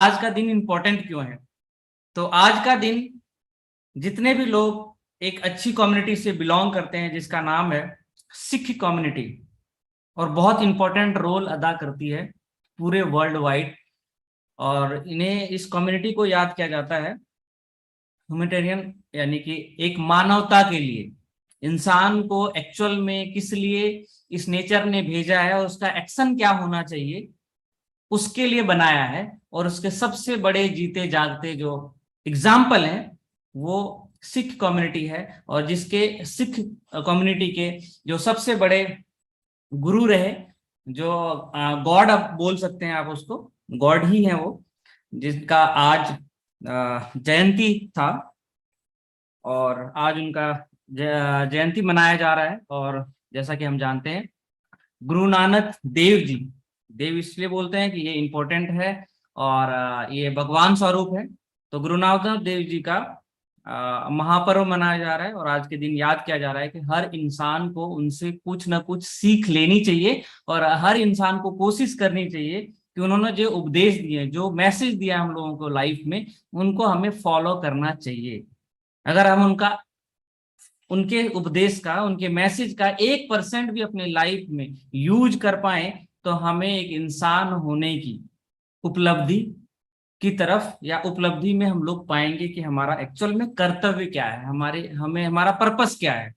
आज का दिन इंपॉर्टेंट क्यों है। तो आज का दिन जितने भी लोग एक अच्छी कम्युनिटी से बिलोंग करते हैं जिसका नाम है सिख कम्युनिटी, और बहुत इंपॉर्टेंट रोल अदा करती है पूरे वर्ल्ड वाइड, और इन्हें इस कम्युनिटी को याद किया जाता है ह्यूमैनिटेरियन, यानी कि एक मानवता के लिए, इंसान को एक्चुअल में किस लिए इस नेचर ने भेजा है और उसका एक्शन क्या होना चाहिए उसके लिए बनाया है। और उसके सबसे बड़े जीते जागते जो एग्जाम्पल हैं वो सिख कम्युनिटी है, और जिसके सिख कम्युनिटी के जो सबसे बड़े गुरु रहे, जो गॉड आप बोल सकते हैं, आप उसको गॉड ही है वो, जिसका आज जयंती था, और आज उनका जयंती मनाया जा रहा है। और जैसा कि हम जानते हैं गुरु नानक देव जी, देव इसलिए बोलते हैं कि ये इम्पोर्टेंट है और ये भगवान स्वरूप है। तो गुरु नानक देव जी का महापर्व मनाया जा रहा है, और आज के दिन याद किया जा रहा है कि हर इंसान को उनसे कुछ ना कुछ सीख लेनी चाहिए, और हर इंसान को कोशिश करनी चाहिए कि उन्होंने जो उपदेश दिए, जो मैसेज दिया हम लोगों को लाइफ में, उनको हमें फॉलो करना चाहिए। अगर हम उनके उपदेश का, उनके मैसेज का 1% भी अपने लाइफ में यूज कर पाए तो हमें एक इंसान होने की उपलब्धि की तरफ, या उपलब्धि में हम लोग पाएंगे कि हमारा एक्चुअल में कर्तव्य क्या है, हमारा पर्पस क्या है।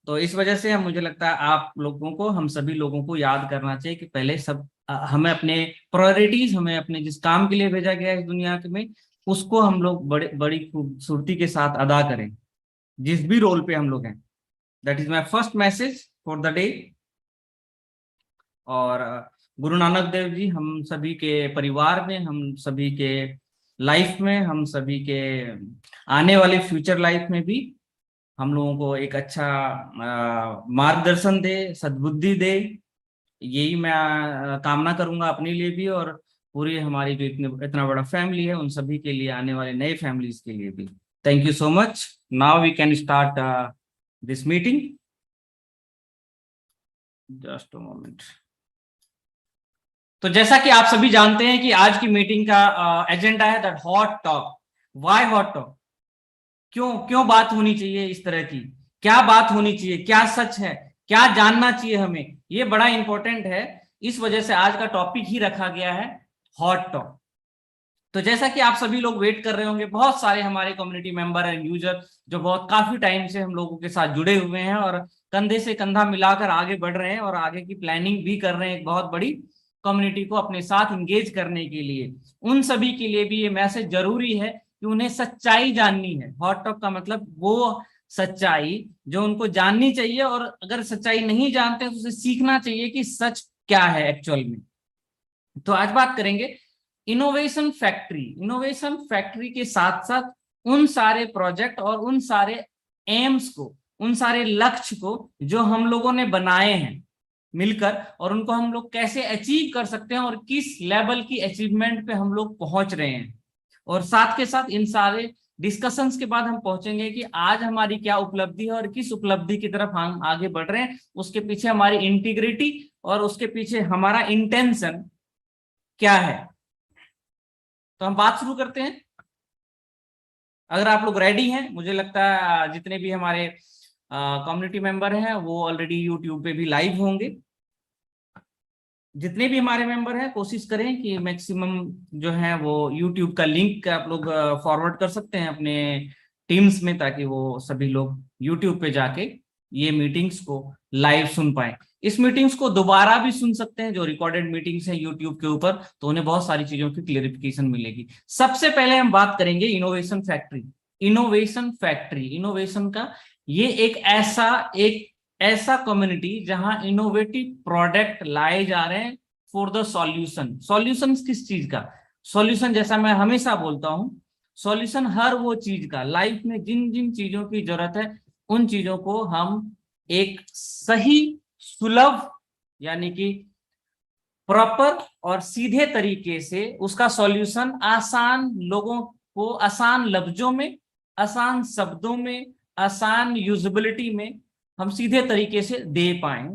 तो इस वजह से मुझे लगता है आप लोगों को, हम सभी लोगों को याद करना चाहिए कि पहले हमें अपने प्रायोरिटीज, हमें अपने जिस काम के लिए भेजा गया है इस दुनिया में, उसको हम लोग बड़ी खूबसूरती के साथ अदा करें, जिस भी रोल पे हम लोग हैं। That is my first message for the day. और गुरु नानक देव जी हम सभी के परिवार में, हम सभी के लाइफ में, हम सभी के आने वाले फ्यूचर लाइफ में भी हम लोगों को एक अच्छा मार्गदर्शन दे, सद्बुद्धि दे। यही मैं कामना करूंगा अपने लिए भी, और पूरी हमारी जो इतना बड़ा फैमिली है उन सभी के लिए, आने वाले नए फैमिलीज के लिए भी। Thank you so much. Now we can start this meeting. Just a moment. तो जैसा कि आप सभी जानते हैं कि आज की मीटिंग का एजेंडा है that hot talk. Why hot talk? क्यों क्यों बात होनी चाहिए इस तरह की, क्या बात होनी चाहिए, क्या सच है, क्या जानना चाहिए हमें, ये बड़ा इंपॉर्टेंट है। इस वजह से आज का टॉपिक ही रखा गया है हॉट टॉक। तो जैसा कि आप सभी लोग वेट कर रहे होंगे, बहुत सारे हमारे कम्युनिटी मेंबर एंड यूजर जो बहुत काफी टाइम से हम लोगों के साथ जुड़े हुए हैं और कंधे से कंधा मिलाकर आगे बढ़ रहे हैं, और आगे की प्लानिंग भी कर रहे हैं एक बहुत बड़ी कम्युनिटी को अपने साथ इंगेज करने के लिए। उन सभी के लिए भी ये मैसेज जरूरी है कि उन्हें सच्चाई जाननी है। हॉट टॉक का मतलब वो सच्चाई जो उनको जाननी चाहिए, और अगर सच्चाई नहीं जानते तो उसे सीखना चाहिए कि सच क्या है एक्चुअल में। तो आज बात करेंगे इनोवेशन फैक्ट्री। इनोवेशन फैक्ट्री के साथ साथ उन सारे प्रोजेक्ट और उन सारे एम्स को, उन सारे लक्ष्य को जो हम लोगों ने बनाए हैं मिलकर, और उनको हम लोग कैसे अचीव कर सकते हैं और किस लेवल की अचीवमेंट पे हम लोग पहुंच रहे हैं। और साथ के साथ इन सारे डिस्कशंस के बाद हम पहुंचेंगे कि आज हमारी क्या उपलब्धि है और किस उपलब्धि की तरफ हम आगे बढ़ रहे हैं, उसके पीछे हमारी इंटीग्रिटी और उसके पीछे हमारा इंटेंशन क्या है। तो हम बात शुरू करते हैं। अगर आप लोग रेडी हैं, मुझे लगता है जितने भी हमारे कम्युनिटी मेंबर हैं वो ऑलरेडी यूट्यूब पे भी लाइव होंगे। जितने भी हमारे मेंबर हैं कोशिश करें कि मैक्सिमम जो है वो यूट्यूब का लिंक आप लोग फॉरवर्ड कर सकते हैं अपने टीम्स में, ताकि वो सभी लोग यूट्यूब पे जाके ये मीटिंग्स को लाइव सुन पाए। इस मीटिंग्स को दोबारा भी सुन सकते हैं, जो रिकॉर्डेड मीटिंग्स हैं यूट्यूब के ऊपर, तो उन्हें बहुत सारी चीजों की क्लेरिफिकेशन मिलेगी। सबसे पहले हम बात करेंगे innovation factory. Innovation factory, innovation का ये एक ऐसा कम्युनिटी जहां इनोवेटिव प्रोडक्ट लाए जा रहे हैं फॉर द सॉल्यूशन। सॉल्यूशन किस चीज का? सॉल्यूशन, जैसा मैं हमेशा बोलता हूं, सॉल्यूशन हर वो चीज का, लाइफ में जिन जिन चीजों की जरूरत है उन चीजों को हम एक सही, सुलभ, यानी कि प्रॉपर और सीधे तरीके से उसका सॉल्यूशन आसान लोगों को, आसान लफ्जों में, आसान शब्दों में, आसान यूजेबिलिटी में हम सीधे तरीके से दे पाए।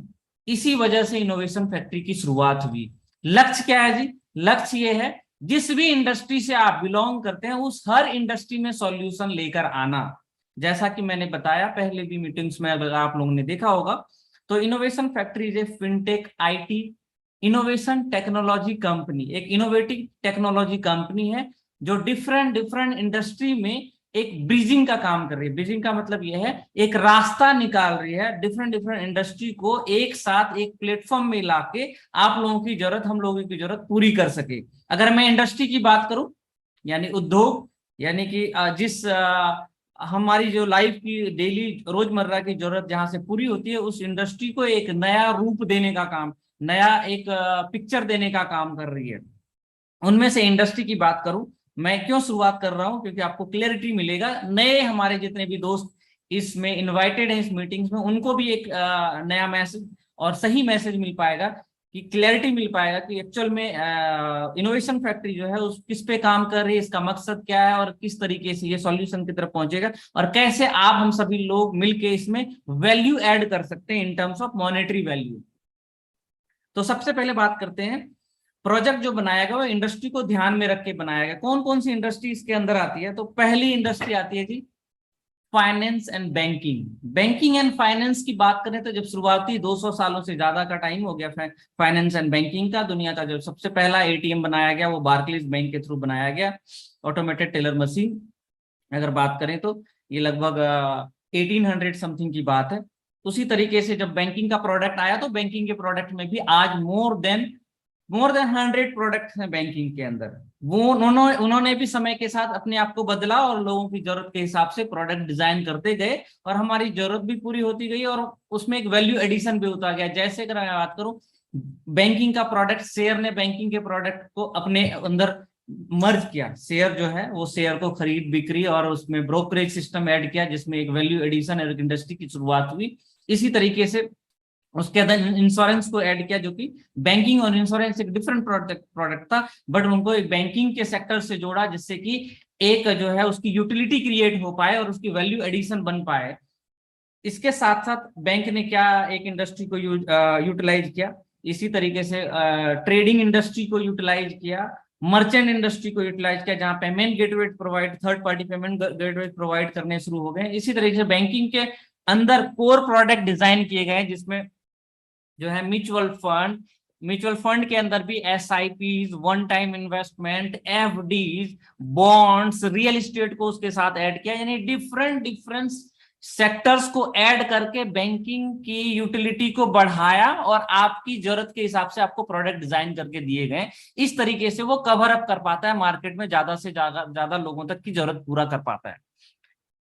इसी वजह से इनोवेशन फैक्ट्री की शुरुआत हुई। लक्ष्य क्या है जी? लक्ष्य ये है जिस भी इंडस्ट्री से आप बिलोंग करते हैं उस हर इंडस्ट्री में सॉल्यूशन लेकर आना। जैसा कि मैंने बताया पहले भी मीटिंग्स में, अगर आप लोगों ने देखा होगा, तो innovation factory is a fintech IT innovation technology company, एक इनोवेटिव टेक्नोलॉजी कंपनी है जो डिफरेंट डिफरेंट इंडस्ट्री में एक ब्रिजिंग का काम कर रही है। ब्रिजिंग का मतलब यह है एक रास्ता निकाल रही है डिफरेंट डिफरेंट इंडस्ट्री को एक साथ एक प्लेटफॉर्म में लाके आप लोगों की जरूरत, हम लोगों की जरूरत पूरी कर सके। अगर मैं इंडस्ट्री की बात करूं, यानी उद्योग, यानी कि जिस हमारी जो लाइफ की डेली रोजमर्रा की जरूरत जहां से पूरी होती है, उस इंडस्ट्री को एक नया रूप देने का काम, नया एक पिक्चर देने का काम कर रही है। उनमें से इंडस्ट्री की बात करूं, मैं क्यों शुरुआत कर रहा हूं, क्योंकि आपको क्लैरिटी मिलेगा। नए हमारे जितने भी दोस्त इसमें इनवाइटेड हैं इस मीटिंग्स में, उनको भी एक नया मैसेज और सही मैसेज मिल पाएगा, कि क्लैरिटी मिल पाएगा कि एक्चुअल में इनोवेशन फैक्ट्री जो है उस किस पे काम कर रही है, इसका मकसद क्या है और किस तरीके से ये सॉल्यूशन की तरफ पहुंचेगा, और कैसे आप हम सभी लोग मिलके इसमें वैल्यू ऐड कर सकते हैं in terms of monetary value. तो सबसे पहले बात करते हैं, प्रोजेक्ट जो बनाया गया वो इंडस्ट्री को ध्यान में रख के बनाया गया। कौन कौन सी इंडस्ट्री इसके अंदर आती है? तो पहली इंडस्ट्री आती है जी finance and banking. Banking and finance की बात करें तो जब शुरुआती 200 सालों से ज्यादा का टाइम हो गया फाइनेंस एंड बैंकिंग का, दुनिया का जो सबसे पहला एटीएम बनाया गया वो बार्कलीज बैंक के थ्रू बनाया गया, ऑटोमेटेड टेलर मशीन। अगर बात करें तो ये लगभग 1800 समथिंग की बात है। उसी तरीके से जब बैंकिंग का प्रोडक्ट आया तो बैंकिंग के प्रोडक्ट में भी आज मोर देन 100 प्रोडक्ट्स हैं बैंकिंग के अंदर। वो उन्होंने भी समय के साथ अपने आप को बदला और लोगों की जरूरत के हिसाब से प्रोडक्ट डिजाइन करते गए, और हमारी जरूरत भी पूरी होती गई और उसमें एक वैल्यू एडिशन भी होता गया। जैसे अगर मैं बात करूं, बैंकिंग का प्रोडक्ट, शेयर ने बैंकिंग के प्रोडक्ट को अपने अंदर मर्ज किया। शेयर जो है वो शेयर को खरीद बिक्री और उसमें ब्रोकरेज सिस्टम ऐड किया, जिसमें एक वैल्यू एडिशन और इंडस्ट्री की शुरुआत हुई। इसी तरीके से उसके अंदर इंश्योरेंस को ऐड किया, जो कि बैंकिंग और इंश्योरेंस एक डिफरेंट प्रोडक्ट था, बट उनको एक बैंकिंग के सेक्टर से जोड़ा, जिससे कि एक जो है उसकी यूटिलिटी क्रिएट हो पाए और उसकी वैल्यू एडिशन बन पाए। इसके साथ साथ बैंक ने क्या एक इंडस्ट्री को यूटिलाइज किया, इसी तरीके से ट्रेडिंग इंडस्ट्री को यूटिलाइज किया, मर्चेंट इंडस्ट्री को यूटिलाइज किया, जहां payment gateway provide, third party payment gateway provide करने शुरू हो गए। इसी तरीके से बैंकिंग के अंदर कोर प्रोडक्ट डिजाइन किए गए, जिसमें जो है म्यूचुअल फंड के अंदर भी SIPs, one time investment, FDs, bonds, real estate को उसके साथ ऐड किया, यानी डिफरेंट डिफरेंट सेक्टर्स को ऐड करके बैंकिंग की यूटिलिटी को बढ़ाया और आपकी जरूरत के हिसाब से आपको प्रोडक्ट डिजाइन करके दिए गए। इस तरीके से वो कवर अप कर पाता है मार्केट में, ज्यादा से ज्यादा लोगों तक की जरूरत पूरा कर पाता है।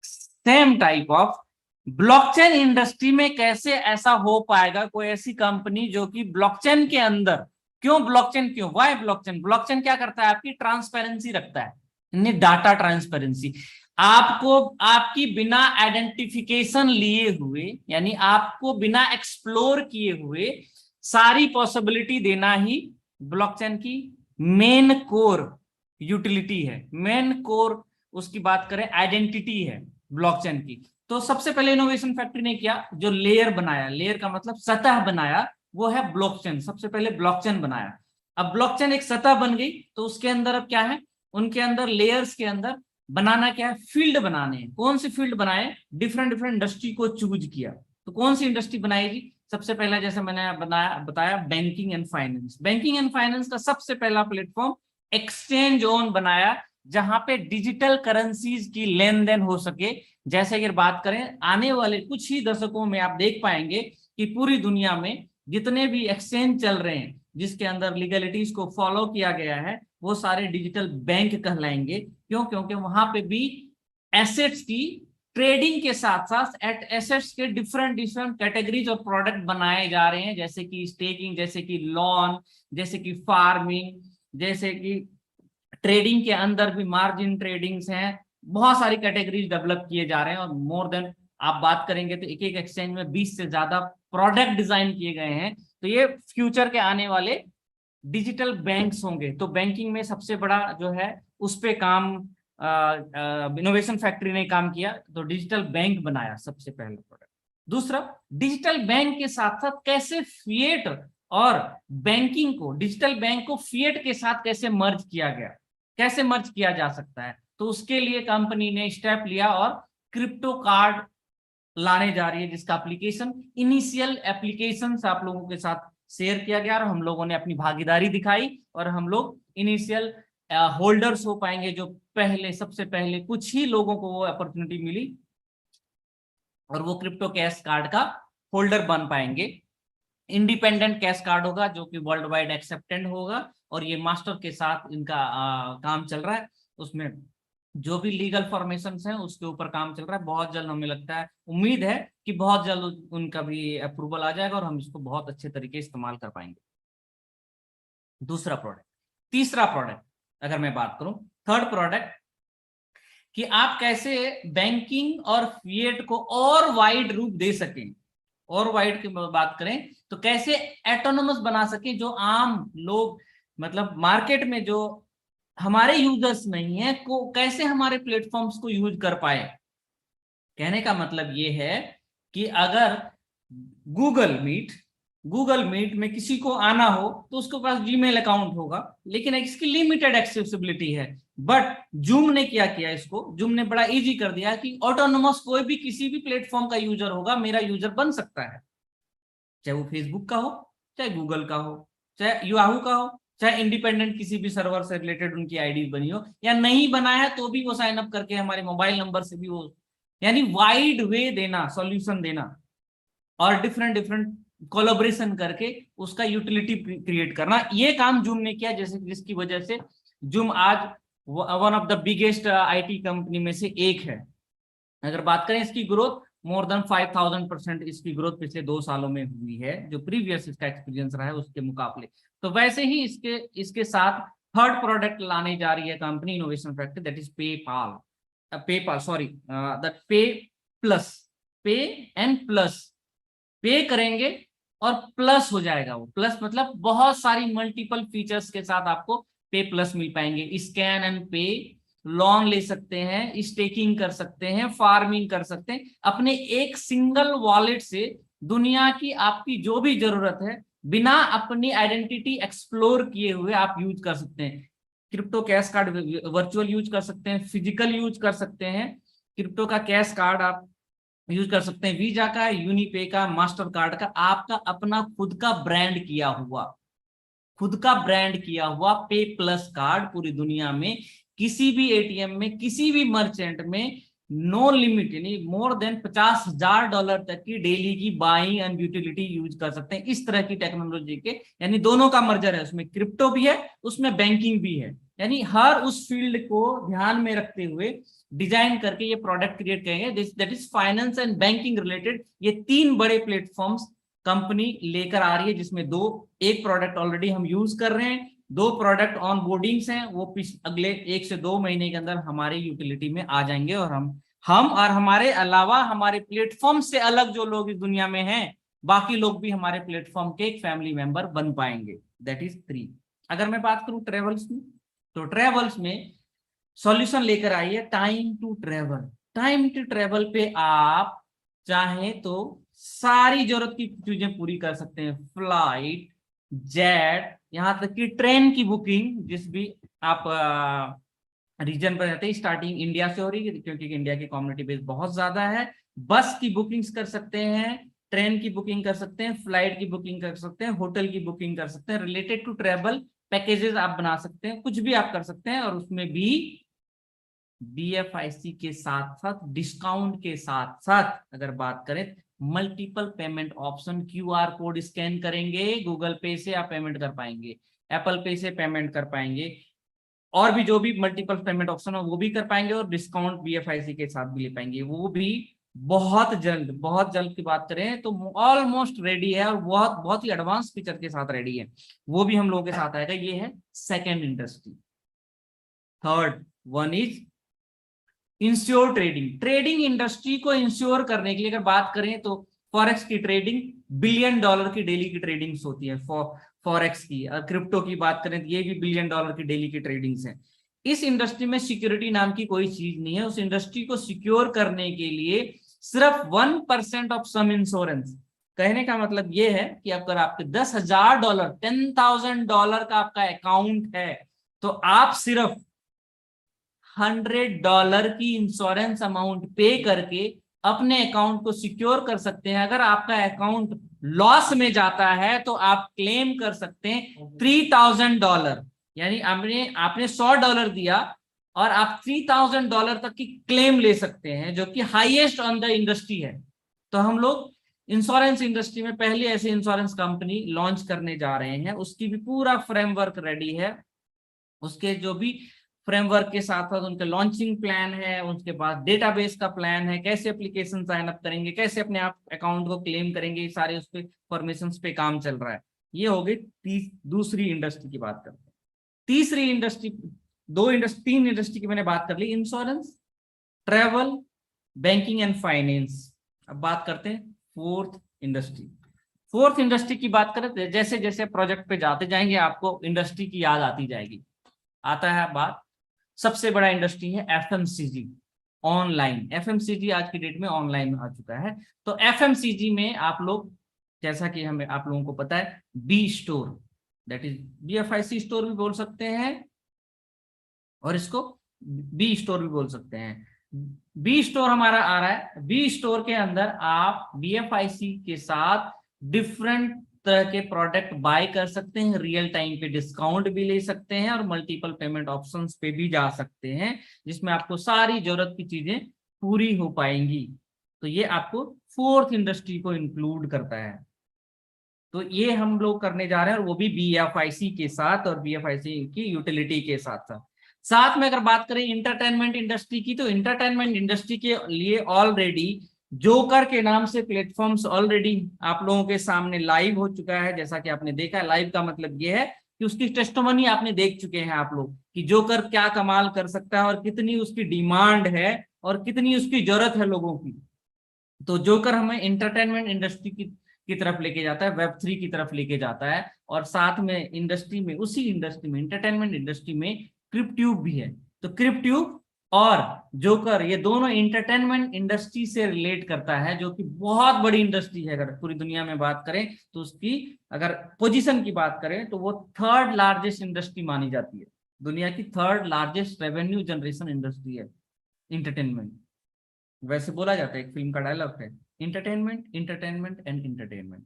Same type of blockchain industry में कैसे ऐसा हो पाएगा, कोई ऐसी कंपनी जो कि ब्लॉकचेन के अंदर, क्यों ब्लॉकचेन, क्यों वाई ब्लॉकचेन? ब्लॉकचेन क्या करता है? आपकी ट्रांसपेरेंसी रखता है, यानी डाटा ट्रांसपेरेंसी। आपको आपकी बिना आइडेंटिफिकेशन लिए हुए, यानी आपको बिना एक्सप्लोर किए हुए सारी पॉसिबिलिटी देना ही ब्लॉकचेन की मेन कोर यूटिलिटी है, मेन कोर उसकी बात करें आइडेंटिटी है ब्लॉकचेन की। तो सबसे पहले इनोवेशन फैक्ट्री ने किया, जो लेयर बनाया, लेयर का मतलब सतह बनाया, वो है ब्लॉकचेन। सबसे पहले ब्लॉकचेन बनाया। अब ब्लॉकचेन एक सतह बन गई, तो उसके अंदर अब क्या है, उनके अंदर लेयर्स के अंदर बनाना क्या है, फील्ड बनाने हैं। कौन सी फील्ड बनाए? डिफरेंट डिफरेंट इंडस्ट्री को चूज किया। तो कौन सी इंडस्ट्री बनाएगी? सबसे पहला, जैसे मैंने बताया banking and finance. Banking and finance का सबसे पहला प्लेटफॉर्म एक्सचेंज ऑन बनाया, जहां पे डिजिटल करेंसीज की लेन देन हो सके। जैसे अगर बात करें आने वाले कुछ ही दशकों में आप देख पाएंगे कि पूरी दुनिया में जितने भी एक्सचेंज चल रहे हैं जिसके अंदर लीगलिटीज को फॉलो किया गया है, वो सारे डिजिटल बैंक कहलाएंगे। क्यों? क्योंकि वहां पे भी एसेट्स की ट्रेडिंग के साथ साथ एसेट्स के डिफरेंट डिफरेंट कैटेगरीज और प्रोडक्ट बनाए जा रहे हैं, जैसे कि स्टेकिंग, जैसे कि लोन, जैसे कि फार्मिंग, जैसे कि ट्रेडिंग के अंदर भी मार्जिन ट्रेडिंग्स हैं। बहुत सारी कैटेगरीज डेवलप किए जा रहे हैं, और मोर देन आप बात करेंगे तो एक एक एक्सचेंज में 20 से ज्यादा प्रोडक्ट डिजाइन किए गए हैं। तो ये फ्यूचर के आने वाले डिजिटल बैंक्स होंगे। तो बैंकिंग में सबसे बड़ा जो है उस पे काम इनोवेशन फैक्ट्री ने काम किया, तो डिजिटल बैंक बनाया सबसे पहले प्रोडक्ट। दूसरा, डिजिटल बैंक के साथ साथ कैसे फिएट और बैंकिंग को, डिजिटल बैंक को फिएट के साथ कैसे मर्ज किया गया, कैसे मर्ज किया जा सकता है, तो उसके लिए कंपनी ने स्टेप लिया और क्रिप्टो कार्ड लाने जा रही है, जिसका एप्लीकेशन, इनिशियल एप्लीकेशन आप लोगों के साथ शेयर किया गया और हम लोगों ने अपनी भागीदारी दिखाई और हम लोग इनिशियल होल्डर्स हो पाएंगे, जो पहले, सबसे पहले कुछ ही लोगों को वो अपॉर्चुनिटी मिली और वो क्रिप्टो कैश कार्ड का होल्डर बन पाएंगे। इंडिपेंडेंट कैश कार्ड होगा जो कि वर्ल्ड वाइड एक्सेप्टेड होगा और ये मास्टर के साथ इनका काम चल रहा है, उसमें जो भी लीगल फॉर्मेशन हैं उसके ऊपर काम चल रहा है। बहुत जल्द हमें लगता है, उम्मीद है कि बहुत जल्द उनका भी अप्रूवल आ जाएगा और हम इसको बहुत अच्छे तरीके इस्तेमाल कर पाएंगे। दूसरा प्रोडक्ट। तीसरा प्रोडक्ट अगर मैं बात करूं, थर्ड प्रोडक्ट, कि आप कैसे बैंकिंग और फिएट को और वाइड रूप दे सकें। और वाइड की बात करें तो कैसे एटोनोमस बना सके, जो आम लोग, मतलब मार्केट में जो हमारे यूजर्स नहीं है, को कैसे हमारे प्लेटफॉर्म्स को यूज कर पाए। कहने का मतलब ये है कि अगर गूगल मीट में किसी को आना हो तो उसके पास जीमेल अकाउंट होगा, लेकिन इसकी लिमिटेड एक्सेसिबिलिटी है। बट जूम ने क्या किया, इसको जूम ने बड़ा इजी कर दिया कि ऑटोनोमस कोई भी किसी भी प्लेटफॉर्म का यूजर होगा, मेरा यूजर बन सकता है, चाहे वो फेसबुक का हो, चाहे गूगल का हो, चाहे याहू का हो, चाहे इंडिपेंडेंट किसी भी सर्वर से रिलेटेड उनकी आईडी बनी हो, या नहीं बनाया तो भी वो साइन अप करके हमारे मोबाइल नंबर से भी वो, यानी वाइड वे देना, सॉल्यूशन देना और डिफरेंट डिफरेंट कोलैबोरेशन करके उसका यूटिलिटी क्रिएट करना, ये काम जूम ने किया, जैसे जिसकी वजह से जूम आज one of the biggest IT company में से एक है। अगर बात करें इसकी ग्रोथ, मोर देन 5000% इसकी ग्रोथ पिछले 2 सालों में हुई है, जो प्रीवियस इसका एक्सपीरियंस रहा है उसके मुकाबले। तो वैसे ही इसके साथ थर्ड प्रोडक्ट लाने जा रही है company, innovation factor, that is PayPal sorry that पे प्लस, पे एंड प्लस, पे करेंगे और प्लस हो जाएगा। वो प्लस मतलब बहुत सारी मल्टीपल फीचर्स के साथ आपको पे प्लस मिल पाएंगे। स्कैन एंड पे, लोन ले सकते हैं, स्टेकिंग कर सकते हैं, फार्मिंग कर सकते हैं, अपने एक सिंगल वॉलेट से दुनिया की आपकी जो भी जरूरत है बिना अपनी आइडेंटिटी एक्सप्लोर किए हुए आप यूज कर सकते हैं। Crypto cash card virtual use कर सकते हैं, फिजिकल यूज कर सकते हैं। क्रिप्टो का कैश कार्ड आप यूज कर सकते हैं, वीजा का, यूनिपे का, मास्टर कार्ड का, आपका अपना खुद का ब्रांड किया हुआ पे प्लस कार्ड पूरी दुनिया में किसी भी एटीएम में, किसी भी मर्चेंट में नो लिमिट, यानी मोर देन $50,000 तक की डेली की बाइंग एंड यूटिलिटी यूज कर सकते हैं। इस तरह की टेक्नोलॉजी के, यानी दोनों का मर्जर है, उसमें क्रिप्टो भी है, उसमें बैंकिंग भी है, यानी हर उस फील्ड को ध्यान में रखते हुए डिजाइन करके ये प्रोडक्ट क्रिएट करेंगे, that is finance and banking related. ये 3 बड़े प्लेटफॉर्म्स कंपनी लेकर आ रही है, जिसमें एक प्रोडक्ट ऑलरेडी हम यूज कर रहे हैं, 2 प्रोडक्ट ऑन बोर्डिंग्स हैं, वो अगले 1 से 2 महीने के अंदर हमारे यूटिलिटी में आ जाएंगे और हम और हमारे अलावा हमारे प्लेटफॉर्म से अलग जो लोग इस दुनिया में हैं, बाकी लोग भी हमारे प्लेटफॉर्म के एक फैमिली मेंबर बन पाएंगे। That is 3। अगर मैं बात करूं ट्रेवल्स में, तो ट्रेवल्स में सॉल्यूशन लेकर आई है टाइम टू ट्रेवल पे आप चाहे तो सारी जरूरत की चीजें पूरी कर सकते हैं, फ्लाइट, जेट, यहां तक कि ट्रेन की बुकिंग, जिस भी आप रीजन पर रहते हैं, स्टार्टिंग इंडिया से हो रही है क्योंकि इंडिया की कम्युनिटी बेस बहुत ज्यादा है। बस की बुकिंग्स कर सकते हैं, ट्रेन की बुकिंग कर सकते हैं, फ्लाइट की बुकिंग कर सकते हैं, होटल की बुकिंग कर सकते हैं, रिलेटेड टू ट्रेवल पैकेजेस आप बना सकते हैं, कुछ भी आप कर सकते हैं। और उसमें भी BFIC के साथ साथ, डिस्काउंट के साथ साथ अगर बात करें, multiple payment option, QR code scan करेंगे, गूगल पे से आप पेमेंट कर पाएंगे, एप्पल पे से पेमेंट कर पाएंगे, और भी जो भी मल्टीपल पेमेंट ऑप्शन हो वो भी कर पाएंगे, और डिस्काउंट BFIC के साथ भी ले पाएंगे। वो भी बहुत जल्द की बात करें तो ऑलमोस्ट रेडी है, और बहुत बहुत ही एडवांस फीचर के साथ रेडी है, वो भी हम लोगों के साथ आएगा। ये है second industry. Third one is ensure trading industry को इंश्योर करने के लिए अगर बात करें तो फॉरेक्स की ट्रेडिंग, $1 बिलियन की डेली की ट्रेडिंग्स होती है फॉरेक्स की। क्रिप्टो की बात करें तो ये भी $1 बिलियन की डेली की ट्रेडिंग्स है। इस इंडस्ट्री में सिक्योरिटी नाम की कोई चीज नहीं है। उस इंडस्ट्री को सिक्योर करने के लिए सिर्फ 1% ऑफ सम इंश्योरेंस कहने का मतलब ये है कि अगर आपके $10,000 $10,000 का आपका अकाउंट है तो आप सिर्फ $100 की इंश्योरेंस अमाउंट पे करके अपने अकाउंट को सिक्योर कर सकते हैं। अगर आपका अकाउंट लॉस में जाता है तो आप क्लेम कर सकते हैं $3,000, यानी आपने $100 दिया और आप $3,000 तक की क्लेम ले सकते हैं, जो कि हाईएस्ट ऑन द इंडस्ट्री है। तो हम लोग इंश्योरेंस इंडस्ट्री में पहली ऐसी इंश्योरेंस कंपनी लॉन्च करने जा रहे हैं, उसकी भी पूरा फ्रेमवर्क रेडी है। उसके जो भी फ्रेमवर्क के साथ साथ उनका लॉन्चिंग प्लान है, उसके बाद डेटाबेस का प्लान है, कैसे एप्लीकेशन साइन अप करेंगे, कैसे अपने आप अकाउंट को क्लेम करेंगे, सारे उस पे फॉर्मेशंस पे काम चल रहा है। ये हो गई दूसरी इंडस्ट्री की बात करते हैं। तीसरी इंडस्ट्री, तीन इंडस्ट्री की मैंने बात कर ली, insurance, travel, banking and finance. अब बात करते हैं फोर्थ इंडस्ट्री। फोर्थ इंडस्ट्री की बात करें तो जैसे जैसे प्रोजेक्ट पे जाते जाएंगे आपको इंडस्ट्री की याद आती जाएगी। आता है बात, सबसे बड़ा इंडस्ट्री है एफएमसीजी, ऑनलाइन। एफएमसीजी आज की डेट में ऑनलाइन आ चुका है। तो एफएमसीजी में आप लोग, जैसा कि हमें आप लोगों को पता है, B store, that is BFIC store भी बोल सकते हैं और इसको बी स्टोर भी बोल सकते हैं। बी स्टोर हमारा आ रहा है, बी स्टोर के अंदर आप बीएफआईसी के साथ डिफरेंट तरह के प्रोडक्ट बाय कर सकते हैं, रियल टाइम पे डिस्काउंट भी ले सकते हैं और मल्टीपल पेमेंट ऑप्शंस पे भी जा सकते हैं, जिसमें आपको सारी जरूरत की चीजें पूरी हो पाएंगी। तो ये आपको फोर्थ इंडस्ट्री को इंक्लूड करता है। तो ये हम लोग करने जा रहे हैं और वो भी बीएफआईसी के साथ और बीएफआईसी की यूटिलिटी के साथ साथ। साथ में अगर बात करें इंटरटेनमेंट इंडस्ट्री की, तो इंटरटेनमेंट इंडस्ट्री के लिए ऑलरेडी जोकर के नाम से प्लेटफॉर्म्स ऑलरेडी आप लोगों के सामने लाइव हो चुका है। जैसा कि आपने देखा है, लाइव का मतलब ये है कि उसकी टेस्टिमनी आपने देख चुके हैं आप लोग कि जोकर क्या कमाल कर सकता है और कितनी उसकी डिमांड है और कितनी उसकी जरूरत है लोगों की। तो जोकर हमें इंटरटेनमेंट इंडस्ट्री की तरफ लेके जाता है, वेब3 की तरफ लेके जाता है। और साथ में इंडस्ट्री में, उसी इंडस्ट्री में, इंटरटेनमेंट इंडस्ट्री में क्रिप्ट्यूब भी है। तो क्रिप्ट्यूब और जोकर ये दोनों इंटरटेनमेंट इंडस्ट्री से रिलेट करता है, जो कि बहुत बड़ी इंडस्ट्री है। अगर पूरी दुनिया में बात करें तो उसकी अगर पोजीशन की बात करें तो वो थर्ड लार्जेस्ट इंडस्ट्री मानी जाती है। दुनिया की third largest revenue generation industry है इंटरटेनमेंट। वैसे बोला जाता है, एक फिल्म का डायलॉग है, इंटरटेनमेंट, इंटरटेनमेंट एंड इंटरटेनमेंट।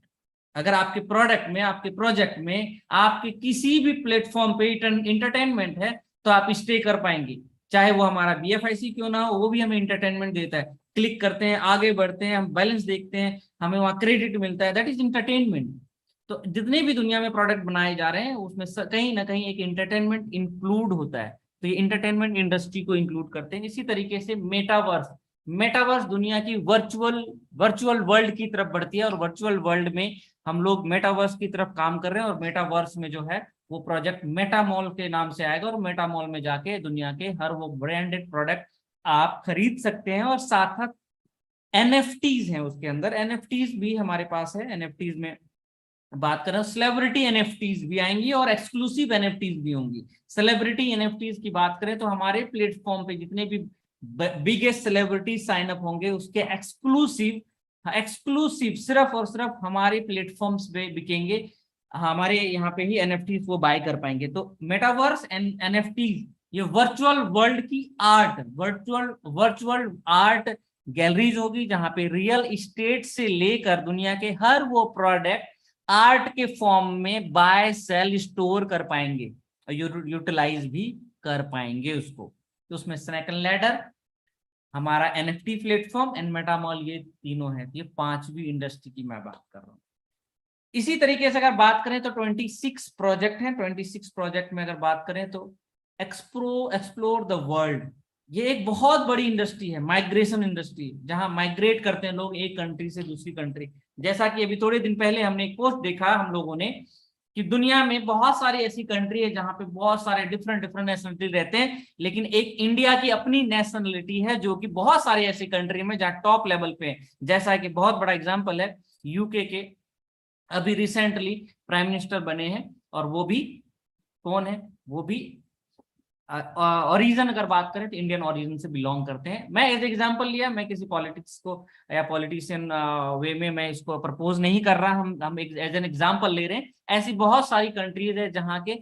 अगर आपके प्रोडक्ट में, आपके प्रोजेक्ट में, आपके किसी भी प्लेटफॉर्म पे इंटरटेनमेंट है तो आप स्टे कर पाएंगे। चाहे वो हमारा बीएफआईसी क्यों ना हो, वो भी हमें इंटरटेनमेंट देता है। क्लिक करते हैं, आगे बढ़ते हैं, हम बैलेंस देखते हैं, हमें वहां क्रेडिट मिलता है, दैट इज इंटरटेनमेंट। तो जितने भी दुनिया में प्रोडक्ट बनाए जा रहे हैं उसमें कहीं ना कहीं एक इंटरटेनमेंट इंक्लूड होता है। तो ये इंटरटेनमेंट इंडस्ट्री को इंक्लूड करते हैं। इसी तरीके से मेटावर्स, मेटावर्स दुनिया की वर्चुअल वर्ल्ड की तरफ बढ़ती है और वर्चुअल वर्ल्ड में हम लोग मेटावर्स की तरफ काम कर रहे हैं। और मेटावर्स में जो है वो प्रोजेक्ट मेटा मॉल के नाम से आएगा और मेटा मॉल में जाके दुनिया के हर वो ब्रांडेड प्रोडक्ट आप खरीद सकते हैं। और साथ साथ एनएफटीज हैं उसके अंदर, एनएफटीज भी हमारे पास है। एनएफटीज में बात करें, सेलिब्रिटी एनएफटीज भी आएंगी और एक्सक्लूसिव एनएफटीज भी होंगी। सेलिब्रिटी एनएफटीज की बात करें तो हमारे प्लेटफॉर्म पे जितने भी बिगेस्ट सेलिब्रिटी साइन अप होंगे उसके एक्सक्लूसिव सिर्फ और सिर्फ हमारे प्लेटफॉर्म्स पे बिकेंगे, हमारे यहाँ पे ही एनएफटीज वो बाय कर पाएंगे। तो मेटावर्स एंड एनएफटीज ये वर्चुअल वर्ल्ड की आर्ट, वर्चुअल आर्ट गैलरीज होगी, जहां पे रियल इस्टेट से लेकर दुनिया के हर वो प्रोडक्ट आर्ट के फॉर्म में बाय सेल स्टोर कर पाएंगे और यूटिलाइज भी कर पाएंगे उसको। तो उसमें स्नैक एंड लैडर, हमारा एनएफटी प्लेटफॉर्म एंड मेटामॉल, ये तीनों है। ये पांचवी इंडस्ट्री की मैं बात कर रहा हूँ। इसी तरीके से अगर बात करें तो 26 प्रोजेक्ट हैं। 26 प्रोजेक्ट में अगर बात करें तो एक्सप्लोर द वर्ल्ड, ये एक बहुत बड़ी इंडस्ट्री है, माइग्रेशन इंडस्ट्री, जहां माइग्रेट करते हैं लोग एक कंट्री से दूसरी कंट्री। जैसा कि अभी थोड़े दिन पहले हमने एक पोस्ट देखा हम लोगों ने कि दुनिया में बहुत सारी ऐसी कंट्री है जहां पे बहुत सारे डिफरेंट नेशनलिटी रहते हैं, लेकिन एक इंडिया की अपनी नेशनलिटी है जो कि बहुत सारी ऐसी कंट्री में जहां टॉप लेवल पे है। जैसा कि बहुत बड़ा एग्जांपल है यूके के, अभी रिसेंटली प्राइम मिनिस्टर बने हैं और वो भी कौन है, वो भी ओरिजिन अगर बात करें तो इंडियन ओरिजिन से बिलोंग करते हैं। मैं एज एग्जांपल लिया, मैं किसी पॉलिटिक्स को या पॉलिटिशियन वे में मैं इसको प्रपोज नहीं कर रहा, हम एज एन एग्जांपल ले रहे हैं। ऐसी बहुत सारी कंट्रीज है जहाँ के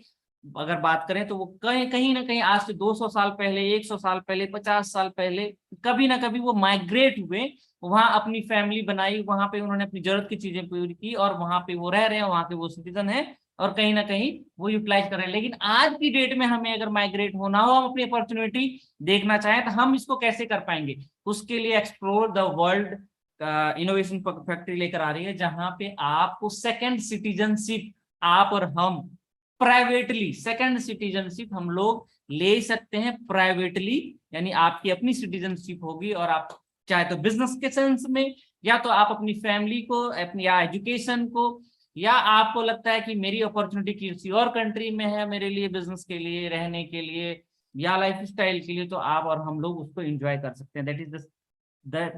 अगर बात करें तो वो कहीं कहीं ना कहीं आज से 200 साल पहले, 100 साल पहले, 50 साल पहले कभी ना कभी वो माइग्रेट हुए, वहां अपनी फैमिली बनाई, वहां पे उन्होंने अपनी जरूरत की चीजें पूरी की और वहां पे वो रह रहे हैं, वहां के वो सिटीजन है और कहीं ना कहीं वो यूटिलाइज कर रहे हैं। लेकिन आज की डेट में हमें अगर माइग्रेट होना हो, हम अपनी अपॉर्चुनिटी देखना चाहें, तो हम इसको कैसे कर पाएंगे? उसके लिए explore the world innovation factory लेकर आ रही है, जहां पे आपको सेकंड सिटीजनशिप, आप और हम प्राइवेटली सेकंड सिटीजनशिप हम लोग ले सकते हैं प्राइवेटली। यानी आपकी अपनी सिटीजनशिप होगी और आप चाहे तो बिजनेस के सेंस में, या तो आप अपनी फैमिली को, अपनी या एजुकेशन को, या आपको लगता है कि मेरी अपॉर्चुनिटी किसी और कंट्री में है मेरे लिए बिजनेस के लिए, रहने के लिए या लाइफ स्टाइल के लिए, तो आप और हम लोग उसको एंजॉय कर सकते हैं। That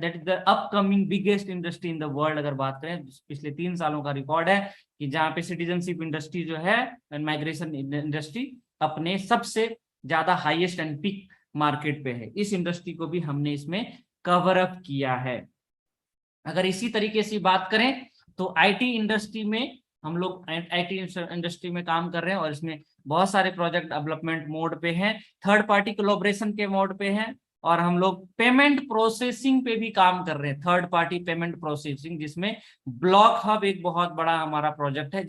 is the upcoming biggest industry in the world. अगर बात करें पिछले 3 सालों का रिकॉर्ड है कि जहाँ पे सिटीजनशिप इंडस्ट्री जो है, माइग्रेशन इंडस्ट्री अपने सबसे ज्यादा हाईएस्ट एंड पीक मार्केट पे है। इस इंडस्ट्री को भी हमने इसमें कवर अप किया है। अगर इसी तरीके से बात करें तो आईटी इंडस्ट्री में हम लोग आईटी इंडस्ट्री में काम कर रहे हैं और इसमें बहुत सारे प्रोजेक्ट डेवलपमेंट मोड पे हैं, थर्ड पार्टी कोलैबोरेशन के मोड पे हैं, और हम लोग पेमेंट प्रोसेसिंग पे भी काम कर रहे हैं, थर्ड पार्टी पेमेंट प्रोसेसिंग, जिसमें ब्लॉक हब एक बहुत बड़ा हमारा प्रोजेक्ट है,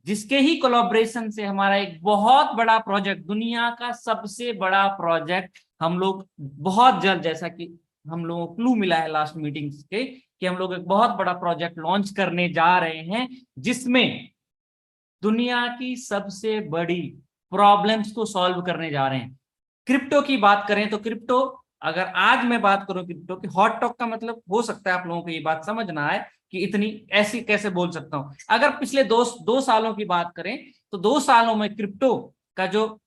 जिसके ही कोलैबोरेशन से हमारा एक बहुत बड़ा प्रोजेक्ट, दुनिया का सबसे बड़ा प्रोजेक्ट हम लोग बहुत जल्द, जैसा कि हम लोगों को क्लू मिला है लास्ट मीटिंग्स के, कि हम लोग एक बहुत बड़ा प्रोजेक्ट लॉन्च करने जा रहे हैं, जिसमें दुनिया की सबसे बड़ी प्रॉब्लम्स को सॉल्व करने जा रहे हैं। क्रिप्टो की बात करें तो क्रिप्टो, अगर आज मैं बात करूं क्रिप्टो की, हॉट टॉक का मतलब हो सकता है आप लोगों को ये बात समझना है कि इतनी ऐसी कैसे बोल सकता हूं। अगर पिछले दो सालों की बात करें तो 2 सालों में क्रिप्टो का जो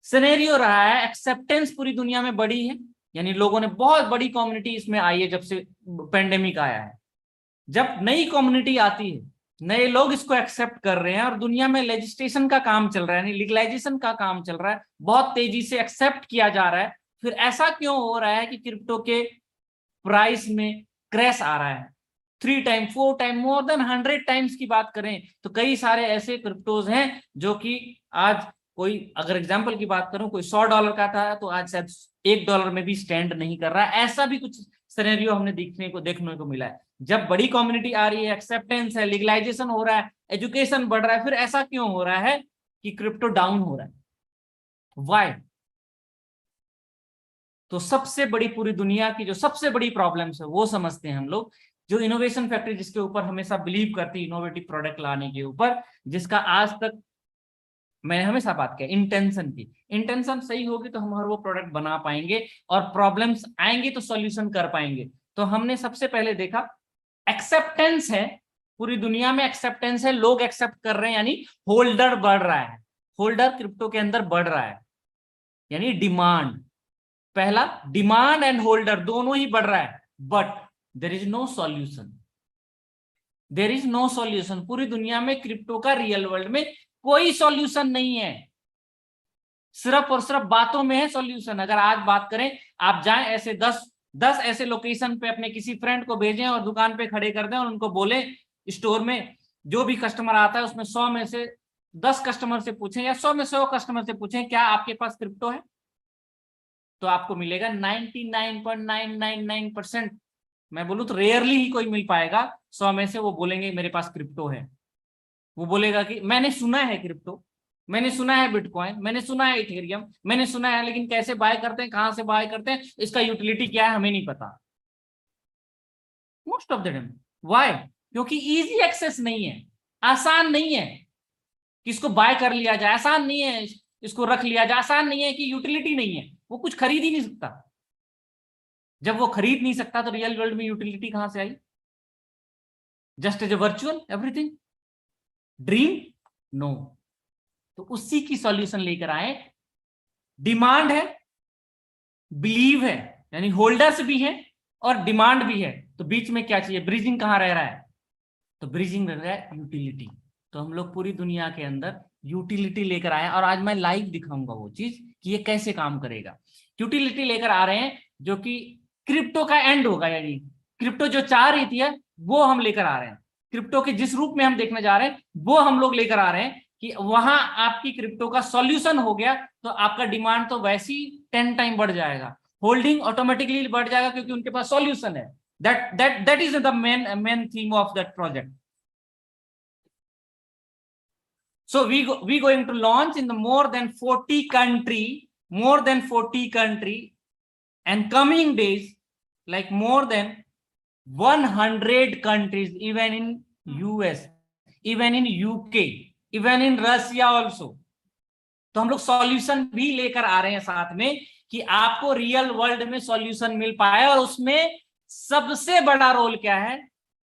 सिनेरियो रहा है, एक्सेप्टेंस पूरी दुनिया में बड़ी है, यानी लोगों ने बहुत बड़ी कम्युनिटी इसमें आई है जब से पेंडेमिक आया है। जब नई कम्युनिटी आती है, नए लोग इसको एक्सेप्ट कर रहे हैं और दुनिया में लेजिस्लेशन का काम चल रहा है, यानी लीगलाइजेशन का काम चल रहा है, बहुत तेजी से एक्सेप्ट किया जा रहा है, फिर ऐसा क्यों हो रहा है कि क्रिप्टो के प्राइस में क्रैश आ रहा है? 3 time 4 time more than 100 times की बात करें तो कई सारे ऐसे क्रिप्टोज हैं जो कि आज, कोई अगर एग्जांपल की बात करूं, कोई $100 का था तो आज शायद $1 में भी स्टैंड नहीं कर रहा है। ऐसा भी कुछ सिनेरियो हमने देखने को मिला है। जब बड़ी कम्युनिटी आ रही है, एक्सेप्टेंस है, लीगलाइजेशन हो रहा है, एजुकेशन बढ़ रहा है, फिर ऐसा क्यों हो रहा है कि क्रिप्टो डाउन हो रहा है? वाई? तो सबसे बड़ी, पूरी दुनिया की जो सबसे बड़ी प्रॉब्लम्स है वो समझते हैं हम लोग। जो इनोवेशन फैक्ट्री जिसके ऊपर हमेशा बिलीव करती है, इनोवेटिव प्रोडक्ट लाने के ऊपर, जिसका आज तक मैंने हमेशा बात किया इंटेंशन की, इंटेंशन सही होगी तो हम हर वो प्रोडक्ट बना पाएंगे और प्रॉब्लम्स आएंगे तो सॉल्यूशन कर पाएंगे। तो हमने सबसे पहले देखा एक्सेप्टेंस है, पूरी दुनिया में एक्सेप्टेंस है, लोग एक्सेप्ट कर रहे हैं, यानी होल्डर बढ़ रहा है, होल्डर क्रिप्टो के अंदर बढ़ रहा है, यानी डिमांड, पहला डिमांड एंड होल्डर दोनों ही बढ़ रहा है। But there is no solution, there is no solution. पूरी दुनिया में क्रिप्टो का रियल वर्ल्ड में कोई सॉल्यूशन नहीं है, सिर्फ और सिर्फ बातों में है सॉल्यूशन। अगर आज बात करें, आप जाएं ऐसे 10 ऐसे लोकेशन पे अपने किसी फ्रेंड को भेजें और दुकान पे खड़े कर दें और उनको बोले स्टोर में जो भी कस्टमर आता है उसमें 100 में से 10 कस्टमर से पूछें या 100 में 100 कस्टमर से पूछें क्या आपके पास क्रिप्टो है, तो आपको मिलेगा 99.999%। मैं बोलूं तो रेयरली ही कोई मिल पाएगा 100 में से वो बोलेंगे मेरे पास क्रिप्टो है। वो बोलेगा कि मैंने सुना है क्रिप्टो, मैंने सुना है बिटकॉइन, मैंने सुना है इथेरियम, मैंने सुना है, लेकिन कैसे बाय करते हैं, कहां से बाय करते हैं, इसका यूटिलिटी क्या है, हमें नहीं पता। Most of the time why? क्योंकि इजी एक्सेस नहीं है, आसान नहीं है कि इसको बाय कर लिया जाए, आसान नहीं है इसको रख लिया जाए, आसान नहीं है कि यूटिलिटी नहीं है, वो कुछ खरीद ही नहीं सकता। जब वो खरीद नहीं सकता तो रियल वर्ल्ड में यूटिलिटी कहां से आई? Just as a virtual everything, dream, no. तो उसी की सॉल्यूशन लेकर आए। डिमांड है, बिलीव है, यानी होल्डर्स भी है और डिमांड भी है, तो बीच में क्या चाहिए? ब्रिजिंग कहां रह रहा है? तो ब्रिजिंग रह रहा है यूटिलिटी। तो हम लोग पूरी दुनिया के अंदर यूटिलिटी लेकर आए और आज मैं लाइव दिखाऊंगा वो चीज कि ये कैसे काम करेगा। यूटिलिटी लेकर आ रहे हैं जो कि क्रिप्टो का एंड होगा, यानी क्रिप्टो जो चाह रही थी वो हम लेकर आ रहे हैं। क्रिप्टो के जिस रूप में हम देखने जा रहे हैं वो हम लोग लेकर आ रहे हैं कि वहां आपकी क्रिप्टो का सॉल्यूशन हो गया तो आपका डिमांड तो वैसे ही 10 टाइम बढ़ जाएगा, होल्डिंग ऑटोमेटिकली बढ़ जाएगा क्योंकि उनके पास सॉल्यूशन है। that is the main theme of that project. So we going to launch in the more than 40 country, and coming days like more than 100 countries, even in US, even in UK, even in Russia also. तो हम लोग solution भी लेकर आ रहे हैं साथ में कि आपको रियल वर्ल्ड में सॉल्यूशन मिल पाए, और उसमें सबसे बड़ा रोल क्या है,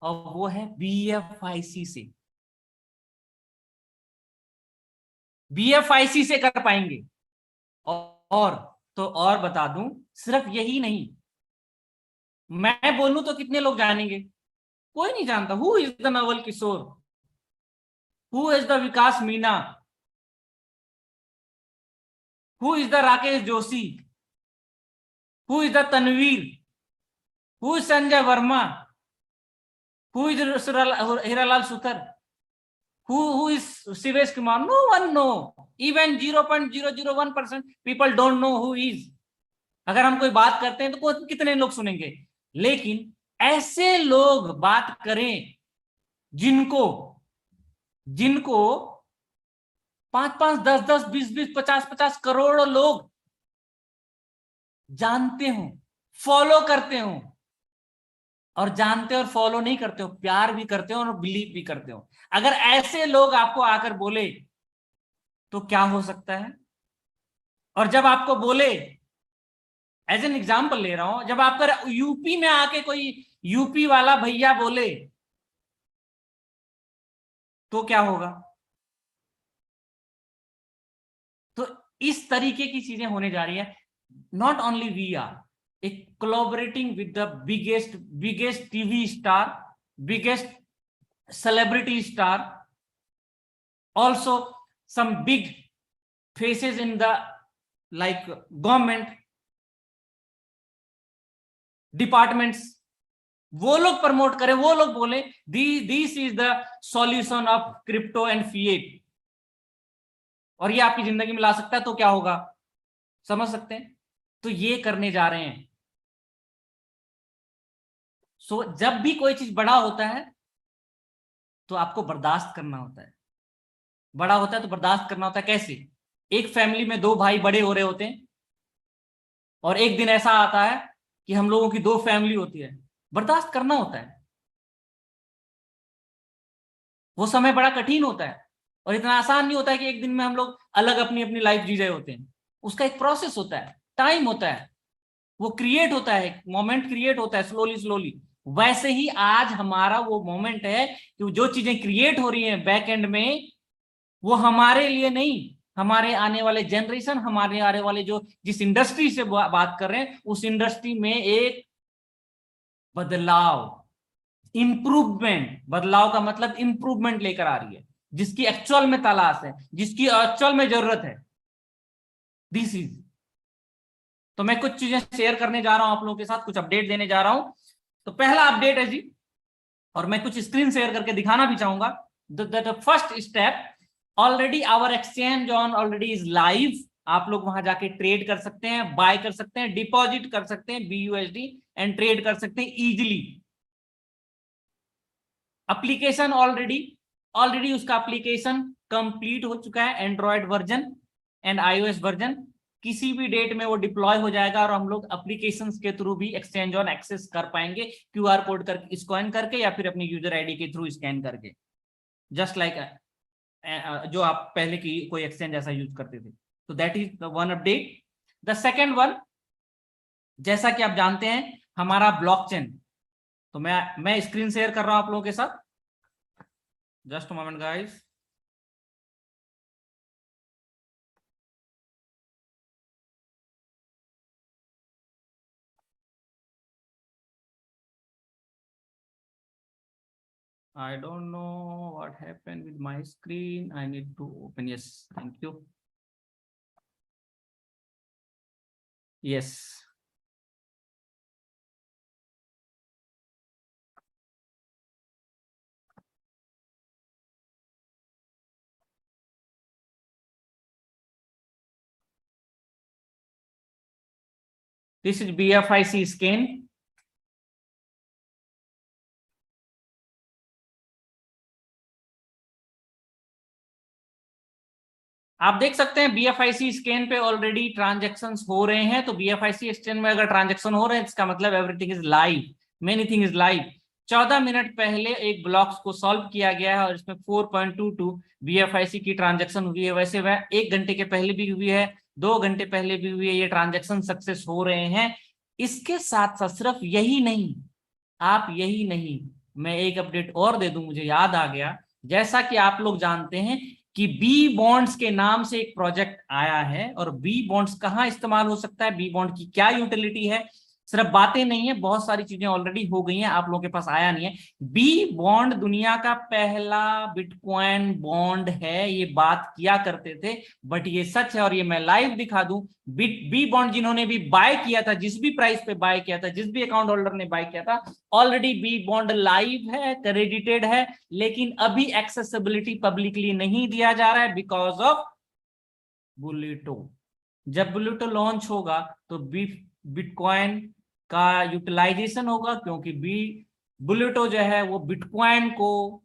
और वो है BFIC से। BFIC से कर पाएंगे। और तो और बता दूं, सिर्फ यही नहीं, मैं बोलूं तो कितने लोग जानेंगे, कोई नहीं जानता। Who is the Naval Kishore, who is the Vikas Meena, who is the Rakesh Joshi, who is the Tanveer, who is Sanjay Verma, who is Hiralal Suthar, who is Sivesh Kumar? No one know. Even 0.001% people don't know who is. अगर हम कोई बात करते हैं तो कितने लोग सुनेंगे, लेकिन ऐसे लोग बात करें जिनको जिनको 5-5, 10-10, 20-20, 50-50 करोड़ लोग जानते हो, फॉलो करते हो, और जानते और फॉलो नहीं करते हो, प्यार भी करते हो और बिलीव भी करते हो। अगर ऐसे लोग आपको आकर बोले तो क्या हो सकता है। और जब आपको बोले, एज एन एग्जाम्पल ले रहा हूं, जब आपका यूपी में आके कोई यूपी वाला भैया बोले तो क्या होगा। तो इस तरीके की चीजें होने जा रही है। नॉट ओनली वी आर एक collaborating with the biggest TV star, biggest celebrity star, also some big faces in the like government departments, वो लोग प्रमोट करें, वो लोग बोले this is the solution of crypto and fiat, और ये आपकी जिंदगी में ला सकता है, तो क्या होगा समझ सकते हैं। तो ये करने जा रहे हैं। सो जब भी कोई चीज बड़ा होता है तो आपको बर्दाश्त करना होता है। बड़ा होता है तो बर्दाश्त करना होता है। कैसे, एक फैमिली में दो भाई बड़े हो रहे होते हैं, और एक दिन ऐसा आता है कि हम लोगों की दो फैमिली होती है, बर्दाश्त करना होता है। वो समय बड़ा कठिन होता है और इतना आसान नहीं होता है कि एक दिन में हम लोग अलग अपनी अपनी लाइफ जी रहे होते हैं। उसका एक प्रोसेस होता है, टाइम होता है, वो क्रिएट होता है, मोमेंट क्रिएट होता है स्लोली स्लोली। वैसे ही आज हमारा वो मोमेंट है कि जो चीजें क्रिएट हो रही हैं बैक एंड में, वो हमारे लिए नहीं, हमारे आने वाले जनरेशन, हमारे आने वाले जो जिस इंडस्ट्री से बात कर रहे हैं उस इंडस्ट्री में एक बदलाव, इंप्रूवमेंट, बदलाव का मतलब इंप्रूवमेंट लेकर आ रही है, जिसकी एक्चुअल में तलाश है, जिसकी एक्चुअल में जरूरत है। दिस इज, तो मैं कुछ चीजें शेयर करने जा रहा हूं आप लोगों के साथ, कुछ अपडेट देने जा रहा हूं। तो पहला अपडेट है जी, और मैं कुछ स्क्रीन शेयर करके दिखाना भी चाहूंगा। The first step, already our exchange on already is live. आप लोग वहां जाके ट्रेड कर सकते हैं, बाय कर सकते हैं, डिपॉजिट कर सकते हैं BUSD एंड ट्रेड कर सकते हैं इजिली। एप्लीकेशन ऑलरेडी उसका एप्लीकेशन कंप्लीट हो चुका है, Android version and iOS version. किसी भी डेट में वो डिप्लॉय हो जाएगा और हम लोग एप्लीकेशंस के थ्रू भी एक्सचेंज ऑन एक्सेस कर पाएंगे, QR कोड करके, स्कैन करके, या फिर अपनी यूजर आईडी के थ्रू स्कैन करके, जस्ट लाइक जो आप पहले की कोई एक्सचेंज ऐसा यूज करते थे। तो that is the one update. The second one, जैसा कि आप जानते हैं हमारा ब्लॉकचेन, तो मैं स्क्रीन शेयर कर रहा हूं आप लोगों के साथ, just moment guys. I don't know what happened with my screen. I need to open. Yes, thank you. Yes, this is BFIC scan. आप देख सकते हैं BFIC स्कैन पे ऑलरेडी ट्रांजेक्शन्स हो रहे हैं। तो BFIC स्कैन में अगर ट्रांजेक्शन हो रहे हैं इसका मतलब everything is live, many thing is live. 14 minute पहले एक ब्लॉक्स को सॉल्व किया गया है और इसमें 4.22 BFIC की ट्रांजेक्शन हुई है। वैसे वह 1 घंटे के पहले भी हुई है, 2 घंटे पहले भी हुई है, ये ट्रांजेक्शन सक्सेस हो रहे हैं। इसके साथ साथ सिर्फ यही नहीं, आप यही नहीं, मैं एक अपडेट और दे दूं, मुझे याद आ गया। जैसा कि आप लोग जानते हैं कि बी बॉन्ड्स के नाम से एक प्रोजेक्ट आया है, और बी बॉन्ड्स कहाँ इस्तेमाल हो सकता है, बी बॉन्ड की क्या यूटिलिटी है। सिर्फ बातें नहीं है, बहुत सारी चीजें ऑलरेडी हो गई हैं, आप लोगों के पास आया नहीं है। बी बॉन्ड दुनिया का पहला बिटकॉइन बॉन्ड है, ये बात किया करते थे, बट ये सच है। और ये मैं लाइव दिखा दूं, बी बॉन्ड जिन्होंने भी बाय किया था, जिस भी प्राइस पे बाय किया था, जिस भी अकाउंट होल्डर ने बाय किया था, ऑलरेडी बी बॉन्ड लाइव है, क्रेडिटेड है, लेकिन अभी एक्सेसिबिलिटी पब्लिकली नहीं दिया जा रहा है बिकॉज ऑफ बुलेटो। जब बुलेटो लॉन्च होगा तो बिटकॉइन का यूटिलाइजेशन होगा, क्योंकि बुलेटो जो है वो बिटकॉइन को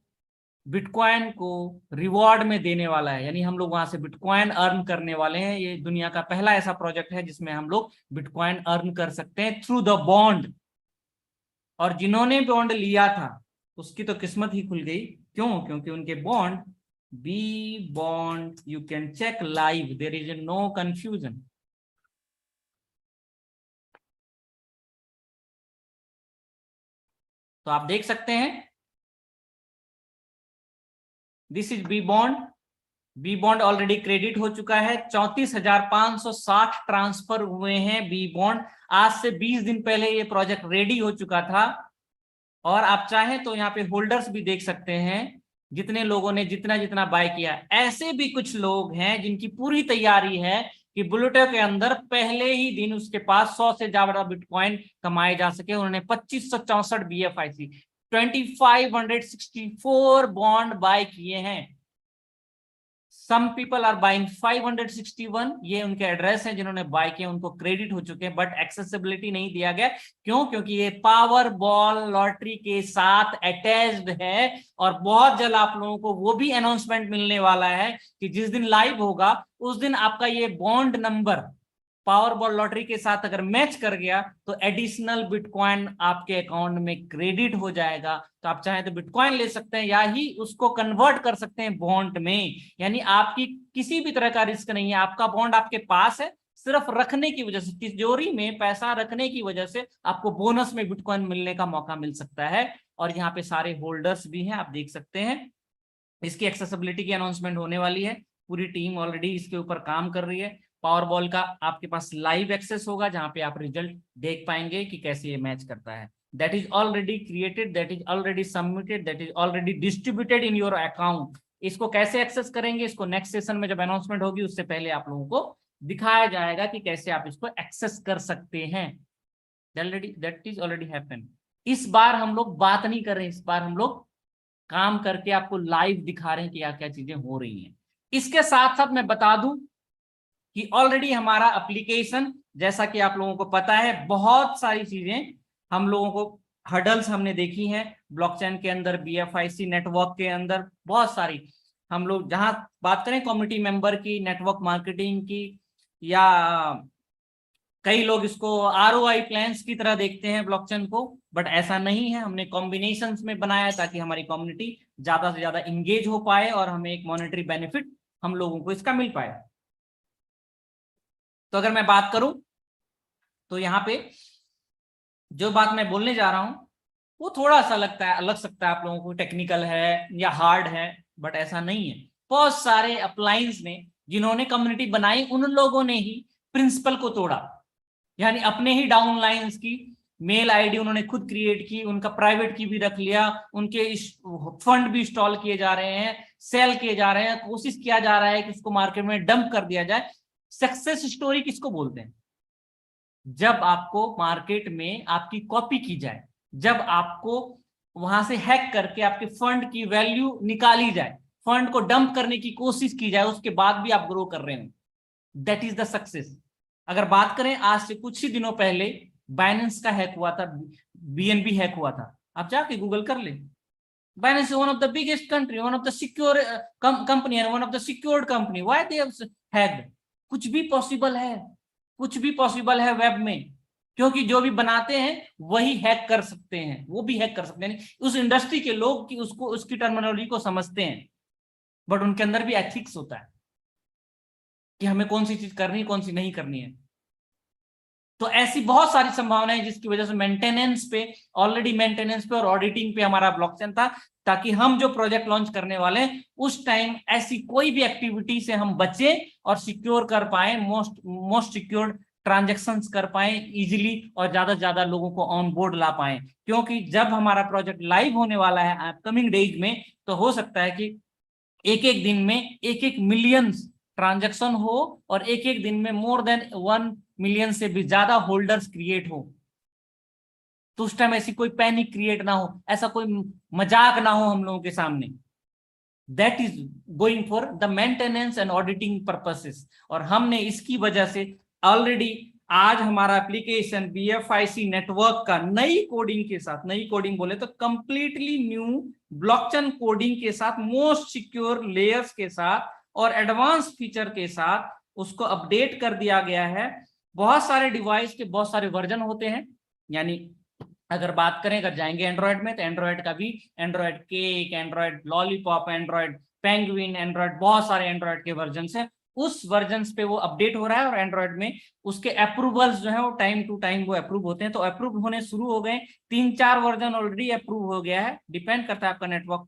रिवॉर्ड में देने वाला है, यानी हम लोग वहां से बिटकॉइन अर्न करने वाले हैं। ये दुनिया का पहला ऐसा प्रोजेक्ट है जिसमें हम लोग बिटकॉइन अर्न कर सकते हैं थ्रू द बॉन्ड। और जिन्होंने बॉन्ड लिया था उसकी तो किस्मत ही खुल गई। क्यों? क्योंकि उनके bond, B bond, you can check live, there is no confusion. तो आप देख सकते हैं, this is B bond. B bond already credit हो चुका है, 34,560 ट्रांसफर हुए हैं बी बॉन्ड। आज से 20 दिन पहले ये प्रोजेक्ट रेडी हो चुका था। और आप चाहें तो यहाँ पे होल्डर्स भी देख सकते हैं, जितने लोगों ने जितना जितना बाय किया। ऐसे भी कुछ लोग हैं जिनकी पूरी तैयारी है कि बुलेटो के अंदर पहले ही दिन उसके पास 100 से ज्यादा बिटकॉइन कमाए जा सके। उन्होंने 2564 BFIC 2564 बॉन्ड बाय किए हैं। सम पीपल आर बाइंग 561, ये उनके एड्रेस हैं जिन्होंने बाय किया, उनको क्रेडिट हो चुके हैं, बट एक्सेसिबिलिटी नहीं दिया गया। क्यों? क्योंकि ये पावर बॉल लॉटरी के साथ अटैच्ड है। और बहुत जल्द आप लोगों को वो भी अनाउंसमेंट मिलने वाला है कि जिस दिन लाइव होगा उस दिन आपका ये bond number power ball lottery के साथ अगर मैच कर गया तो एडिशनल बिटकॉइन आपके अकाउंट में क्रेडिट हो जाएगा। तो आप चाहें तो बिटकॉइन ले सकते हैं या ही उसको कन्वर्ट कर सकते हैं बॉन्ड में। यानी आपकी किसी भी तरह का रिस्क नहीं है, आपका बॉन्ड आपके पास है, सिर्फ रखने की वजह से, तिजोरी में पैसा रखने की वजह से आपको बोनस में बिटकॉइन मिलने का मौका मिल सकता है। और यहाँ पे सारे होल्डर्स भी हैं, आप देख सकते हैं। इसकी एक्सेसिबिलिटी की अनाउंसमेंट होने वाली है, पूरी टीम ऑलरेडी इसके ऊपर काम कर रही है। पावर बॉल का आपके पास लाइव एक्सेस होगा जहां पे आप रिजल्ट देख पाएंगे कि कैसे ये मैच करता है। That is already created, that is already submitted, that is already distributed in your account. इसको कैसे एक्सेस करेंगे, इसको नेक्स्ट सेशन में जब अनाउंसमेंट होगी उससे पहले आप लोगों को दिखाया जाएगा कि कैसे आप इसको एक्सेस कर सकते हैं। That is already happen. इस बार हम लोग बात नहीं कर रहे हैं, इस बार हम लोग काम करके आपको लाइव दिखा रहे हैं कि क्या क्या चीजें हो रही हैं। इसके साथ साथ मैं बता दूं कि ऑलरेडी हमारा एप्लीकेशन, जैसा कि आप लोगों को पता है, बहुत सारी चीजें हम लोगों को हर्डल्स हमने देखी हैं ब्लॉकचेन के अंदर, BFIC नेटवर्क के अंदर, बहुत सारी। हम लोग जहां बात करें कम्युनिटी मेंबर की, नेटवर्क मार्केटिंग की, या कई लोग इसको ROI प्लान्स की तरह देखते हैं ब्लॉकचेन को, बट ऐसा नहीं है। हमने कॉम्बिनेशंस में बनाया ताकि हमारी कम्युनिटी ज्यादा से ज्यादा इंगेज हो पाए और हमें एक मॉनेटरी बेनिफिट हम लोगों को इसका मिल पाए। तो अगर मैं बात करूं तो यहाँ पे जो बात मैं बोलने जा रहा हूं वो थोड़ा सा लगता है, लग सकता है आप लोगों को टेक्निकल है या हार्ड है, बट ऐसा नहीं है। बहुत सारे अप्लायंस ने, जिन्होंने कम्युनिटी बनाई, उन लोगों ने ही प्रिंसिपल को तोड़ा। यानी अपने ही डाउनलाइंस की मेल आईडी उन्होंने खुद क्रिएट की, उनका प्राइवेट की भी रख लिया, उनके फंड भी इंस्टॉल किए जा रहे हैं, सेल किए जा रहे हैं, कोशिश किया जा रहा है कि उसको मार्केट में डंप कर दिया जाए। सक्सेस स्टोरी किसको बोलते हैं? जब आपको मार्केट में आपकी कॉपी की जाए, जब आपको वहां से हैक करके आपके फंड की वैल्यू निकाली जाए, फंड को डंप करने की कोशिश की जाए, उसके बाद भी आप ग्रो कर रहे हो, दैट इज द सक्सेस। अगर बात करें आज से कुछ ही दिनों पहले बाइनेंस का हैक हुआ था, बीएनबी हैक हुआ था, आप जाके गूगल कर ले। Binance is one of the biggest country, one of the secure company and one of the secured company. Why they have hacked? कुछ भी पॉसिबल है, कुछ भी पॉसिबल है वेब में, क्योंकि जो भी बनाते हैं वही हैक कर सकते हैं, वो भी हैक कर सकते हैं। उस इंडस्ट्री के लोग की उसको उसकी टर्मिनोलॉजी को समझते हैं, बट उनके अंदर भी एथिक्स होता है कि हमें कौन सी चीज करनी है, कौन सी नहीं करनी है। तो ऐसी बहुत सारी संभावनाएं जिसकी वजह से मेंटेनेंस पे, ऑलरेडी मेंटेनेंस पे और ऑडिटिंग पे हमारा ब्लॉकचेन था, ताकि हम जो प्रोजेक्ट लॉन्च करने वाले हैं उस टाइम ऐसी कोई भी एक्टिविटी से हम बचे और सिक्योर कर पाए, मोस्ट सिक्योर ट्रांजेक्शन्स कर पाए इजीली, और ज्यादा से ज्यादा लोगों को ऑन बोर्ड ला पाए। क्योंकि जब हमारा प्रोजेक्ट लाइव होने वाला है अपकमिंग डेज में, तो हो सकता है कि एक एक दिन में एक एक मिलियंस ट्रांजैक्शन हो और एक एक दिन में मोर देन 1 मिलियन से भी ज्यादा होल्डर्स क्रिएट हो। तो उस टाइम ऐसी कोई पैनिक क्रिएट ना हो, ऐसा कोई मजाक ना हो हम लोगों के सामने। That is going for the maintenance and auditing purposes. और हमने इसकी वजह से ऑलरेडी आज हमारा एप्लीकेशन BFIC नेटवर्क का नई कोडिंग के साथ, नई कोडिंग बोले तो कंप्लीटली न्यू ब्लॉकचेन कोडिंग के साथ, मोस्ट सिक्योर लेयर्स के साथ और एडवांस फीचर के साथ उसको अपडेट कर दिया गया है। बहुत सारे डिवाइस के बहुत सारे वर्जन होते हैं, यानी अगर बात करें, अगर जाएंगे एंड्रॉयड में, तो एंड्रॉयड का भी Android cake, Android lollipop, Android penguin, Android बहुत सारे एंड्रॉयड के वर्जन है, उस वर्जन पे वो अपडेट हो रहा है। और एंड्रॉयड में उसके अप्रूवल्स जो है वो टाइम टू टाइम वो अप्रूव होते हैं, तो अप्रूव होने शुरू हो गए। 3-4 वर्जन ऑलरेडी अप्रूव हो गया है, डिपेंड करता है आपका नेटवर्क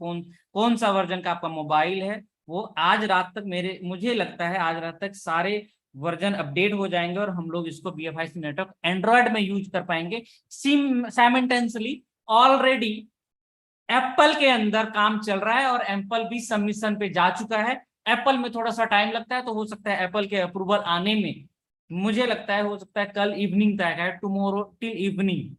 कौन सा वर्जन का आपका मोबाइल है। वो आज रात तक मुझे लगता है आज रात तक सारे वर्जन अपडेट हो जाएंगे और हम लोग इसको BFIC नेटवर्क एंड्रॉयड में यूज कर पाएंगे साइमल्टेनियसली। ऑलरेडी एप्पल के अंदर काम चल रहा है और एप्पल भी सबमिशन पे जा चुका है। एप्पल में थोड़ा सा टाइम लगता है, तो हो सकता है एप्पल के अप्रूवल आने में, मुझे लगता है हो सकता है कल इवनिंग तक है, टुमारो टिल इवनिंग।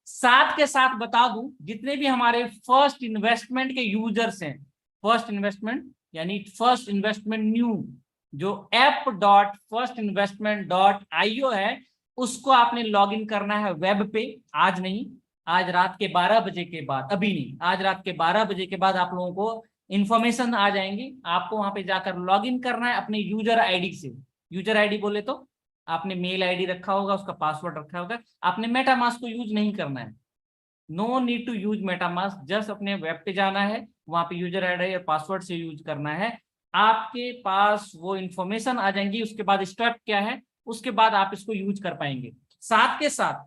साथ के साथ बता दूं, जितने भी हमारे फर्स्ट इन्वेस्टमेंट के यूजर्स हैं, फर्स्ट इन्वेस्टमेंट यानी फर्स्ट इन्वेस्टमेंट न्यू, जो app.firstinvestment.io है, उसको आपने लॉग इन करना है वेब पे। आज नहीं, आज रात के 12 बजे के बाद, अभी नहीं, आज रात के 12 बजे के बाद आप लोगों को इंफॉर्मेशन आ जाएंगी। आपको वहां पे जाकर लॉग इन करना है अपने यूजर आईडी से। यूजर आईडी बोले तो आपने मेल आईडी रखा होगा, उसका पासवर्ड रखा होगा। आपने मेटामास्क को यूज नहीं करना है, no need to use MetaMask, just अपने वेब पे जाना है, वहां पे यूजर आईडी और पासवर्ड से यूज करना है। आपके पास वो इंफॉर्मेशन आ जाएंगी। उसके बाद स्टेप क्या है, उसके बाद आप इसको यूज कर पाएंगे। साथ के साथ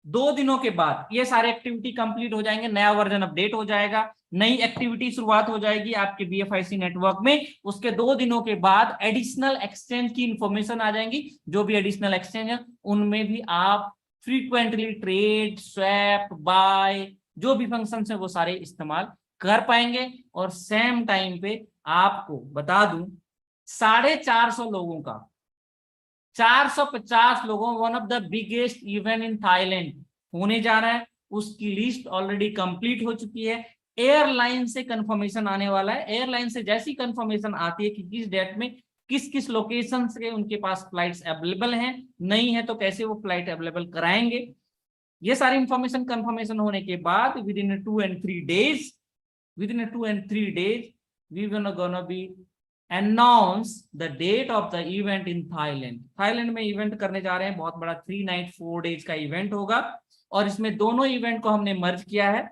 2 दिनों के बाद ये सारे एक्टिविटी कंप्लीट हो जाएंगे, नया वर्जन अपडेट हो जाएगा, नई एक्टिविटी शुरुआत हो जाएगी आपके BFIC नेटवर्क में। उसके 2 दिनों के बाद एडिशनल एक्सचेंज की इंफॉर्मेशन आ जाएंगी। जो भी एडिशनल एक्सचेंज है उनमें भी आप फ्रीक्वेंटली ट्रेड, स्वैप, बाय, जो भी फंक्शन है वो सारे इस्तेमाल कर पाएंगे। और सेम टाइम पे आपको बता दूं, 450 लोगों का, 450 लोगों, one of the biggest event in Thailand होने जा रहा है। उसकी लिस्ट ऑलरेडी कंप्लीट हो चुकी है। एयरलाइन से कंफर्मेशन आने वाला है। एयरलाइन से जैसी कंफर्मेशन आती है कि किस डेट में किस किस लोकेशन से उनके पास फ्लाइट्स अवेलेबल हैं, नहीं है तो कैसे वो फ्लाइट अवेलेबल कराएंगे, ये सारी इंफॉर्मेशन कंफर्मेशन होने के बाद with in 2 and 3 days, within 2 and 3 days we gonna be announce the date of the event in Thailand। Thailand में इवेंट करने जा रहे हैं, बहुत बड़ा 3 night 4 days का इवेंट होगा। और इसमें दोनों इवेंट को हमने मर्ज किया है,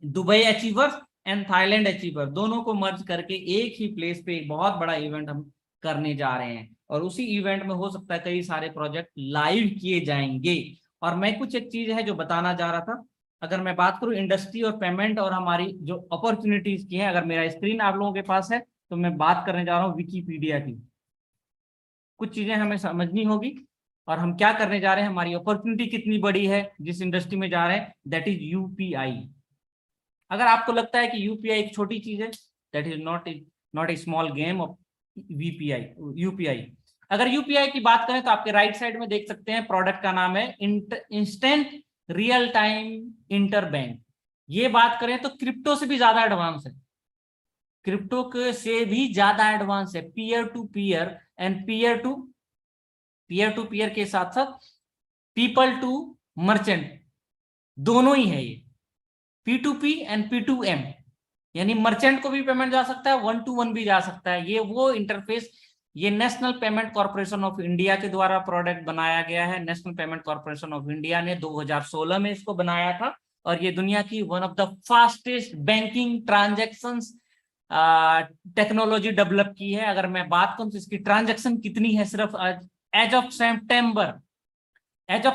Dubai achievers and Thailand achiever, दोनों को मर्ज करके एक ही प्लेस पे एक बहुत बड़ा इवेंट हम करने जा रहे हैं। और उसी इवेंट में हो सकता है कई सारे प्रोजेक्ट लाइव किए जाएंगे। और मैं कुछ एक चीज है जो बताना जा रहा था, अगर मैं बात करूं इंडस्ट्री और पेमेंट और हमारी जो अपॉर्चुनिटीज की है, अगर मेरा स्क्रीन आप लोगों के पास है तो मैं बात करने जा रहा हूँ विकीपीडिया की। कुछ चीजें हमें समझनी होगी और हम क्या करने जा रहे हैं, हमारी अपॉर्चुनिटी कितनी बड़ी है जिस इंडस्ट्री में जा रहे हैं, दैट इज UPI। अगर आपको लगता है कि UPI एक छोटी चीज है, that is not a small game of UPI। अगर यूपीआई की बात करें तो आपके राइट साइड में देख सकते हैं प्रोडक्ट का नाम है instant real time inter bank. ये बात करें तो क्रिप्टो से भी ज्यादा एडवांस है, क्रिप्टो के से भी ज्यादा एडवांस है। Peer to peer and peer to peer के साथ साथ पीपल टू मर्चेंट दोनों ही है ये, P2P एंड P2M, यानी मर्चेंट को भी पेमेंट जा सकता है, 1 to 1 भी जा सकता है। ये वो इंटरफेस, ये national payment corporation of India के द्वारा प्रोडक्ट बनाया गया है। National payment corporation of India ने 2016 में इसको बनाया था और ये दुनिया की one of the fastest banking transactions technology develop की है। अगर मैं बात करूं तो इसकी ट्रांजैक्शन कितनी है, सिर्फ एज ऑफ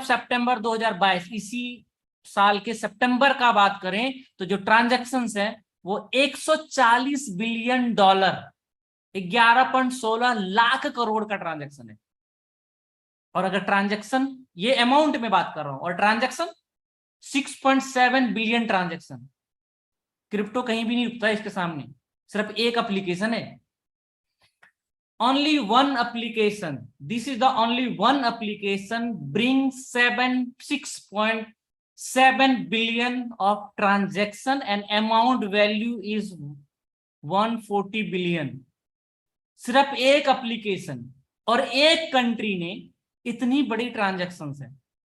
सितंबर 2022, इसी साल के सितंबर का बात करें तो जो ट्रांजैक्शंस है वो 140 बिलियन डॉलर, 11.16 लाख करोड़ का ट्रांजैक्शन है। और अगर ट्रांजैक्शन, ये अमाउंट में बात कर रहा हूं, और ट्रांजैक्शन 6.7 बिलियन ट्रांजैक्शन। क्रिप्टो कहीं भी नहीं रुकता इसके सामने, सिर्फ एक एप्लीकेशन है, only one application, this is the only one application brings 6.7 billion of transaction and amount value is 140 billion। सिर्फ एक एप्लीकेशन और एक कंट्री ने इतनी बड़ी ट्रांजैक्शंस है,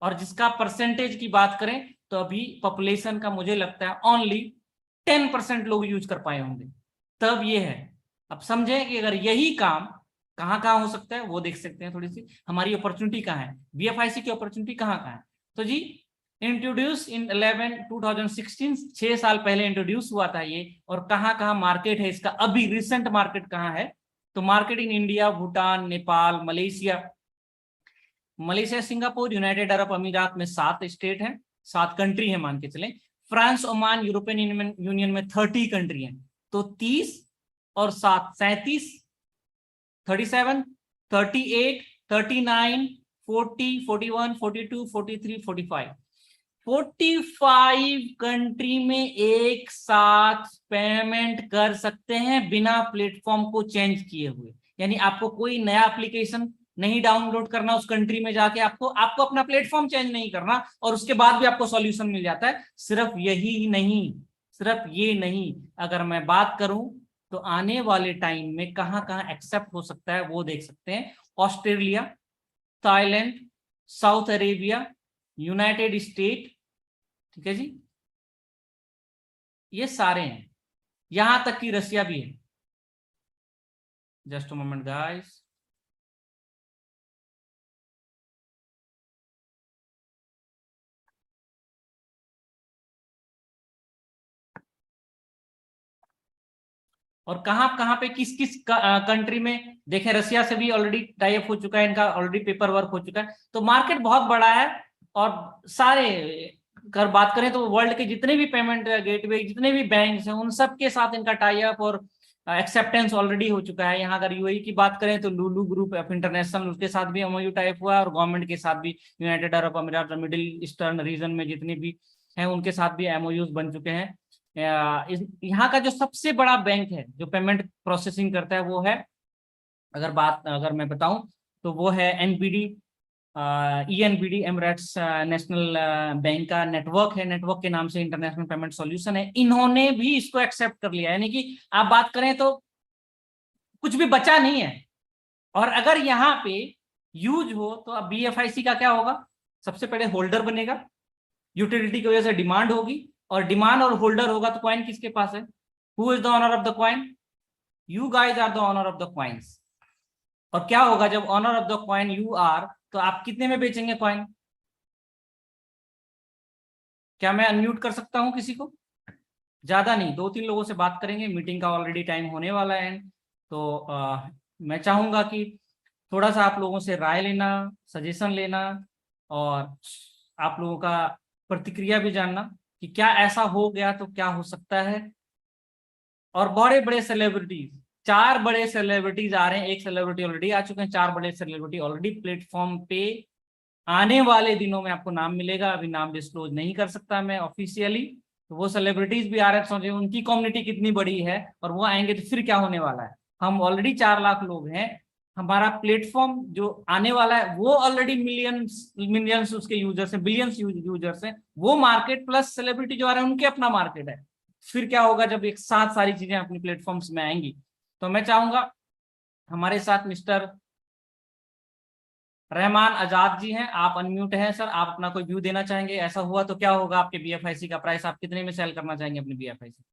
और जिसका परसेंटेज की बात करें तो अभी पॉपुलेशन का मुझे लगता है ओनली 10% लोग यूज कर पाए होंगे, तब ये है। अब समझें कि अगर यही काम कहाँ कहाँ हो सकता है वो देख सकते हैं। थोड़ी सी हमारी अपॉर्चुनिटी कहाँ है, बीएफआईसी की अपॉर्चुनिटी कहाँ कहाँ है। तो जी इंट्रोड्यूस इन 2016, 6 साल पहले इंट्रोड्यूस हुआ था ये, और कहाँ कहाँ मार्केट है इसका, अभी रिसेंट मार्केट कहाँ है। तो market in India, Bhutan, Nepal, Malaysia, Singapore, United Arab अमीरात में 7 स्टेट हैं, 7 कंट्री है मान के चलें। फ्रांस, ओमान, यूरोपियन यूनियन में 30 कंट्री हैं। तो 30 और 7 37, 37, 38, 39, 40, 41, 42, 43, 45 कंट्री में एक साथ पेमेंट कर सकते हैं बिना प्लेटफॉर्म को चेंज किए हुए। यानी आपको कोई नया एप्लीकेशन नहीं डाउनलोड करना उस कंट्री में जाके, आपको अपना प्लेटफॉर्म चेंज नहीं करना, और उसके बाद भी आपको सॉल्यूशन मिल जाता है। सिर्फ यही नहीं, सिर्फ ये नहीं, अगर मैं बात करूं तो आने वाले टाइम में कहां कहां एक्सेप्ट हो सकता है वो देख सकते हैं। Australia, Thailand, south Arabia, United state, ठीक है जी, ये सारे हैं, यहां तक कि रशिया भी है। Just a moment guys. और कहां कहां पे किस किस कंट्री में देखें, रशिया से भी ऑलरेडी टाई अप हो चुका है, इनका ऑलरेडी पेपर वर्क हो चुका है। तो मार्केट बहुत बड़ा है, और सारे अगर बात करें तो वर्ल्ड के जितने भी पेमेंट गेटवे, जितने भी बैंक्स हैं, उन सब के साथ इनका टाई अप और एक्सेप्टेंस ऑलरेडी हो चुका है। यहाँ अगर यूएई की बात करें तो लुलु ग्रुप ऑफ इंटरनेशनल, उसके साथ भी एमओयू टाई अप हुआ है, और गवर्नमेंट के साथ भी यूनाइटेड अरब अमीरात, मिडिल ईस्टर्न रीजन में जितने भी हैं उनके साथ भी एमओयूज बन चुके हैं। यहाँ का जो सबसे बड़ा बैंक है जो पेमेंट प्रोसेसिंग करता है वो है, अगर मैं बताऊं तो वो है एनबीडी, ईएनबीडी, एमिरेट्स नेशनल बैंक का नेटवर्क है। नेटवर्क के नाम से इंटरनेशनल पेमेंट सॉल्यूशन है। इन्होंने भी इसको एक्सेप्ट कर लिया, यानी कि आप बात करें तो कुछ भी बचा नहीं है। और अगर यहाँ पे यूज हो तो अब बीएफआईसी का क्या होगा, सबसे पहले होल्डर बनेगा, यूटिलिटी की वजह से डिमांड होगी, और डिमांड और होल्डर होगा तो कॉइन किसके पास है, who is the owner of the coin, you guys are the owner of the coins. और क्या होगा जब owner of the coin you are, तो आप कितने में बेचेंगे कॉइन? क्या मैं अनम्यूट कर सकता हूं किसी को? ज्यादा नहीं, 2-3 लोगों से बात करेंगे, मीटिंग का ऑलरेडी टाइम होने वाला है। तो मैं चाहूंगा कि थोड़ा सा आप लोगों से राय लेना, सजेशन लेना, और आप लोगों का प्रतिक्रिया भी जानना कि क्या ऐसा हो गया तो क्या हो सकता है। और बड़े बड़े सेलिब्रिटीज, 4 बड़े सेलिब्रिटीज आ रहे हैं, एक सेलिब्रिटी ऑलरेडी आ चुके हैं, 4 बड़े सेलिब्रिटी ऑलरेडी प्लेटफॉर्म पे। आने वाले दिनों में आपको नाम मिलेगा, अभी नाम डिस्क्लोज नहीं कर सकता मैं ऑफिशियली। तो वो सेलिब्रिटीज भी आ रहे हैं, सोचिए उनकी कम्युनिटी कितनी बड़ी है, और वो आएंगे तो फिर क्या होने वाला है। हम ऑलरेडी 4 लाख लोग हैं, हमारा प्लेटफॉर्म जो आने वाला है वो ऑलरेडी मिलियंस उसके यूजर्स हैं, बिलियंस यूजर्स हैं, वो मार्केट प्लस सेलिब्रिटी जो आ रहे हैं उनके अपना मार्केट है। फिर क्या होगा जब एक साथ सारी चीजें अपनी प्लेटफॉर्म्स में आएंगी। तो मैं चाहूंगा हमारे साथ मिस्टर रहमान आजाद जी हैं, आप अनम्यूट हैं सर, आप अपना कोई व्यू देना चाहेंगे? ऐसा हुआ तो क्या होगा आपके बीएफआईसी का प्राइस, आप कितने में सेल करना चाहेंगे अपनी बीएफआईसी?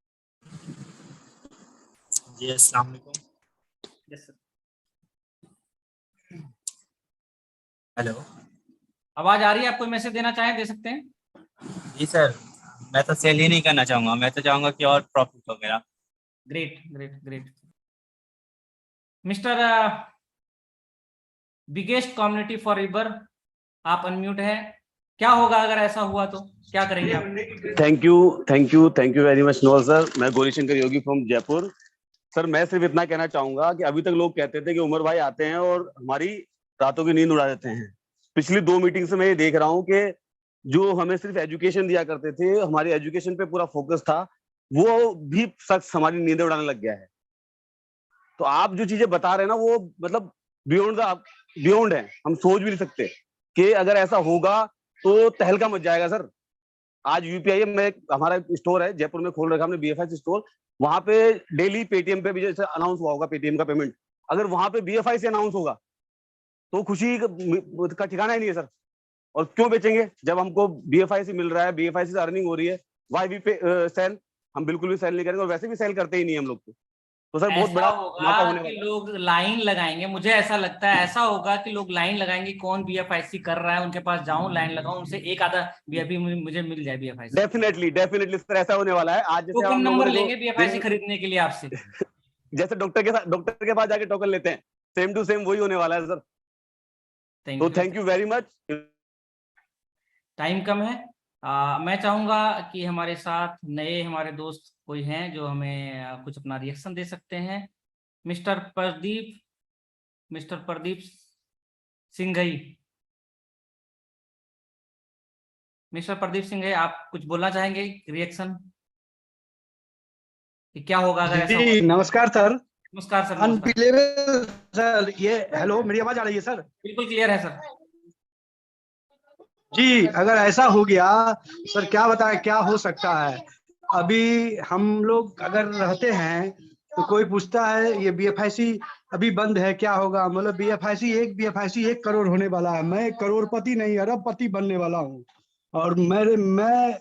जी अस्सलाम वालेकुम। Yes sir. हेलो, आवाज आ रही है? आप कोई मैसेज देना चाहें दे सकते हैं। जी सर, मैं तो सेल ही नहीं करना चाहूँगा, मैं तो चाहूँगा कि और प्रॉफिट हो मेरा। Great great great. Mister biggest community for river, आप अनम्यूट है। क्या होगा अगर ऐसा हुआ तो क्या करेंगे आप? थैंक यू वेरी मच नोल सर। मैं गौरी शंकर योगी फ्रॉम जयपुर। सर मैं सिर्फ इतना कहना चाहूंगा कि अभी तक लोग कहते थे कि उमर भाई आते हैं और हमारी रातों की नींद उड़ा देते हैं। पिछली 2 मीटिंग से मैं ये देख रहा हूँ कि जो हमें सिर्फ एजुकेशन दिया करते थे, हमारी एजुकेशन पे पूरा फोकस था, वो भी शख्स हमारी नींदें उड़ाने लग गया है। तो आप जो चीजें बता रहे हैं ना, वो मतलब बियॉन्ड है, हम सोच भी नहीं सकते कि अगर ऐसा होगा तो तहलका मच जाएगा सर। आज यूपीआई में हमारा स्टोर है जयपुर में, खोल रखा हमने बीएफआई स्टोर। वहां पे डेली पेटीएम पे भी जैसे अनाउंस हुआ होगा पेटीएम का पेमेंट, अगर वहां पे बीएफआई से अनाउंस होगा तो खुशी का ठिकाना ही नहीं है सर। और क्यों बेचेंगे जब हमको बीएफआई से मिल रहा है, बीएफआई से अर्निंग हो रही है, वाई वी पे सेल? हम बिल्कुल भी सेल नहीं करेंगे और वैसे भी सेल करते ही नहीं हम लोग तो सर बहुत ऐसा बड़ा होगा धमाका होने कि वाला है। लोग लाइन लगाएंगे, मुझे ऐसा लगता है ऐसा होगा कि लोग लाइन लगाएंगे, कौन बीएफआईसी कर रहा है उनके पास जाऊं, लाइन लगाऊं, उनसे एक आधा बीएफआई मुझे मिल जाए बीएफआईसी। डेफिनेटली सर ऐसा होने वाला है। आज जैसे टोकन हम लोगों नंबर ने जो लेंगे बीएफआईसी दिन खरीदने के लिए आपसे। जैसे डॉक्टर के पास जाके टोकन लेते हैं, सेम टू सेम वही होने वाला है सर। तो thank you. Thank you very much. Time कम है। मैं चाहूंगा कि हमारे साथ नए हमारे दोस्त कोई हैं जो हमें कुछ अपना रिएक्शन दे सकते हैं। Mister Pradeep, mister Pradeep Singhai, mister Pradeep Singhai, आप कुछ बोलना चाहेंगे रिएक्शन कि क्या होगा अगर ऐसा हुआ? जी नमस्कार सर। नमस्कार सर। नमस्कार। अनबिलीवेबल सर, ये हेलो, मेरी आवाज आ रही है सर? बिल्कुल क्लियर है सर। जी अगर ऐसा हो गया सर, क्या बताएं क्या हो सकता है। अभी हम लोग अगर रहते हैं तो कोई पूछता है ये बीएफआईसी अभी बंद है, क्या होगा? मतलब बीएफआईसी 1 करोड़ होने वाला है। मैं करोड़पति नहीं अरबपति बनने वाला हूँ, और मैं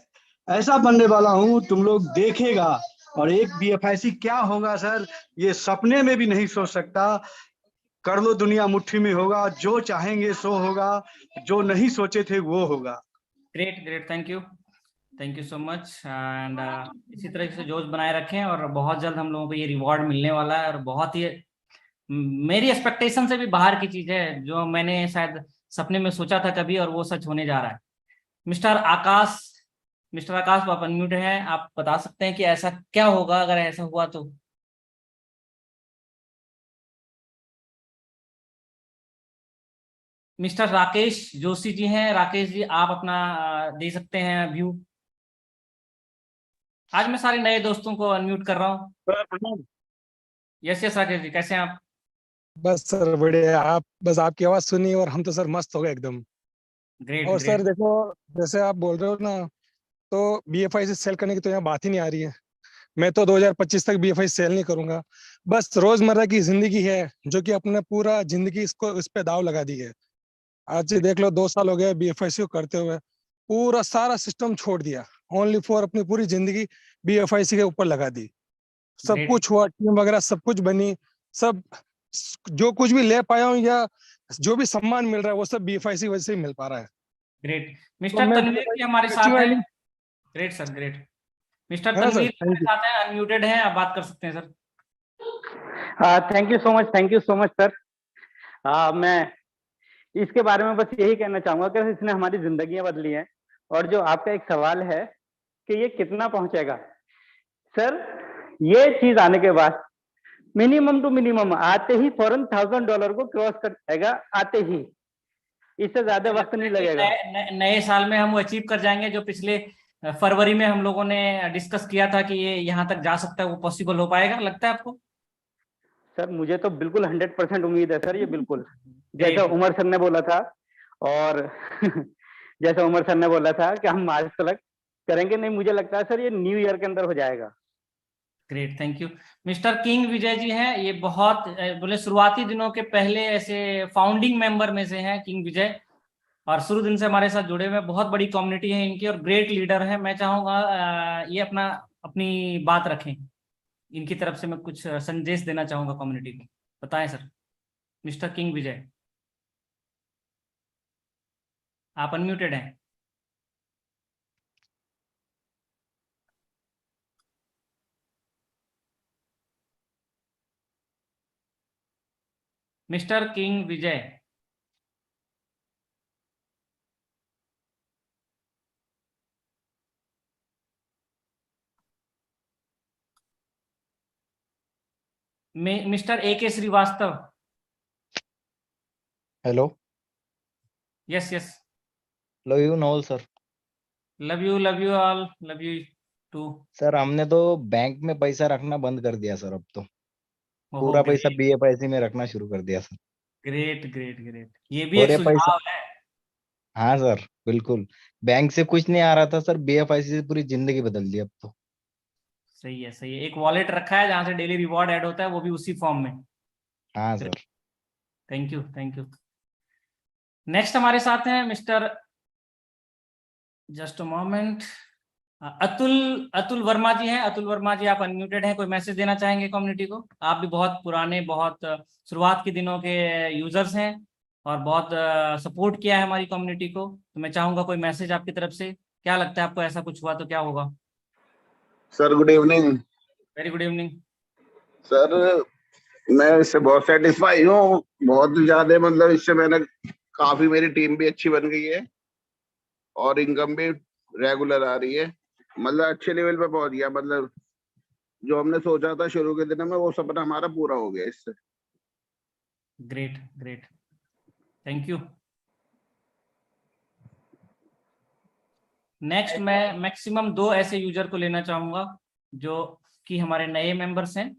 ऐसा बनने वाला हूँ तुम लोग देखेगा। और एक बीएफआईसी क्या होगा सर, ये सपने में भी नहीं सोच सकता। कर लो दुनिया मुट्ठी में होगा, जो चाहेंगे सो होगा, जो नहीं सोचे थे वो होगा। Great great, thank you so much. And इसी तरह से जोश बनाए रखें, और बहुत जल्द हम लोगों को ये रिवॉर्ड मिलने वाला है, और बहुत ही मेरी एक्सपेक्टेशन से भी बाहर की चीज है जो मैंने शायद सपने में सोचा था कभी, और वो सच होने जा रहा है। मिस्टर आकाश, मिस्टर आकाश आप अनम्यूट हैं, आप बता सकते हैं कि ऐसा क्या होगा अगर ऐसा हुआ तो? मिस्टर राकेश जोशी जी हैं, राकेश जी आप अपना दे सकते हैं व्यू। आज मैं सारे नए दोस्तों को अनम्यूट कर रहा हूँ। यस यस राकेश जी, कैसे हैं आप? बस सर बढ़िया। आप बस आपकी आवाज सुनी और हम तो सर मस्त हो गए एकदम। ग्रेट और सर ग्रेट। देखो, जैसे आप बोल रहे हो ना, तो बीएफआई से सेल करने की तो यहाँ बात ही नहीं आ रही है। मैं तो 2025 तक बीएफआई सेल नहीं करूंगा। बस रोजमर्रा की जिंदगी है जो कि अपने पूरा जिंदगी इसको इस पे दाव लगा दी है। आज ये देख लो, 2 साल हो गए बीएफआईसी को करते हुए, पूरा सारा सिस्टम छोड़ दिया, ओनली फॉर अपनी पूरी जिंदगी बीएफआईसी के ऊपर लगा दी। सब ग्रेट कुछ हुआ, टीम वगैरह सब कुछ बनी, सब जो कुछ भी ले पाया हूँ या जो भी सम्मान मिल रहा है वो सब बीएफआईसी वजह से ही मिल पा रहा है। ग्रेट। तो मिस्टर मैं तनवीर जी हमारे साथ हैं। Great sir, great. मिस्टर है ना सर, तनवीर थैंक हमारे यू। साथ हैं, अनम्यूटेड हैं, आप बात कर सकते हैं sir. Thank you so much sir. मैं इसके बारे में बस यही कहना चाहूंगा कि इसने हमारी जिंदगियां बदली हैं। और जो आपका एक सवाल है कि ये कितना पहुंचेगा, सर ये चीज आने के बाद मिनिमम टू मिनिमम आते ही फौरन $1000 को क्रॉस कर जाएगा, आते ही, इससे ज्यादा वक्त नहीं लगेगा। नए साल में हम वो अचीव कर जाएंगे जो पिछले फरवरी में हम लोगों ने डिस्कस किया था कि ये यहाँ तक जा सकता है, वो पॉसिबल हो पाएगा लगता है आपको? सर मुझे तो बिल्कुल 100% उम्मीद है सर, ये बिल्कुल जैसा ग्रेट। उमर सर ने बोला था, और जैसा उमर सर ने बोला था कि हम मार्च तक करेंगे, नहीं मुझे लगता है सर ये न्यू ईयर के अंदर हो जाएगा। Great, thank you. Mister King Vijay ji हैं, ये बहुत बोले शुरुआती दिनों के पहले ऐसे फाउंडिंग मेंबर में से हैं किंग विजय, और शुरू दिन से हमारे साथ जुड़े हुए हैं। बहुत बड़ी कम्युनिटी है इनकी और ग्रेट लीडर है। मैं चाहूंगा ये अपनी बात रखें। इनकी तरफ से मैं कुछ संदेश देना चाहूंगा कम्युनिटी को। बताएं सर। मिस्टर किंग विजय, आप अनम्यूटेड हैं। Mister King Vijay, mister A K Srivastava. Hello, yes yes, love you all sir. Love you all, love you too. Sir हमने तो बैंक में पैसा रखना बंद कर दिया सर, अब तो ओहो, पूरा पैसा ग्रेट बीएफआईसी में रखना शुरू कर दिया सर। ग्रेट ग्रेट ग्रेट, ये भी और एक ये पैसा, सुझाव है। हाँ सर बिल्कुल, बैंक से कुछ नहीं आ रहा था सर, बीएफआईसी से पूरी जिंदगी बदल दी अब तो। सही है सही है, एक वॉलेट रखा है जहां से डेली रिवॉर्ड ऐड होता है, वो भी उसी फॉर्म में। हाँ sir. Thank you thank you. Next हमारे साथ हैं mister, just a moment, Atul Atul Verma ji हैं। अतुल वर्मा जी, आप अनम्यूटेड हैं। कोई मैसेज देना चाहेंगे कम्युनिटी को? आप भी बहुत पुराने, बहुत शुरुआत के दिनों के यूजर्स हैं और बहुत सपोर्ट किया है हमारी कम्युनिटी को, तो मैं चाहूंगा कोई मैसेज आपकी तरफ से। क्या लगता है आपको, ऐसा कुछ हुआ तो क्या होगा? Sir good evening. Very good evening. Sir मैं इससे बहुत सेटिस्फाई हूँ, बहुत ज्यादा, मतलब इससे मैंने काफी, मेरी टीम भी अच्छी बन गई है और इनकम भी रेगुलर आ रही है, मतलब अच्छे लेवल पे पहुंच गया। मतलब जो हमने सोचा था शुरू के दिनों में, वो सपना हमारा पूरा हो गया इससे। Great great, thank you. Next मैं मैक्सिमम 2 ऐसे यूजर को लेना चाहूंगा जो कि हमारे नए मेंबर्स हैं।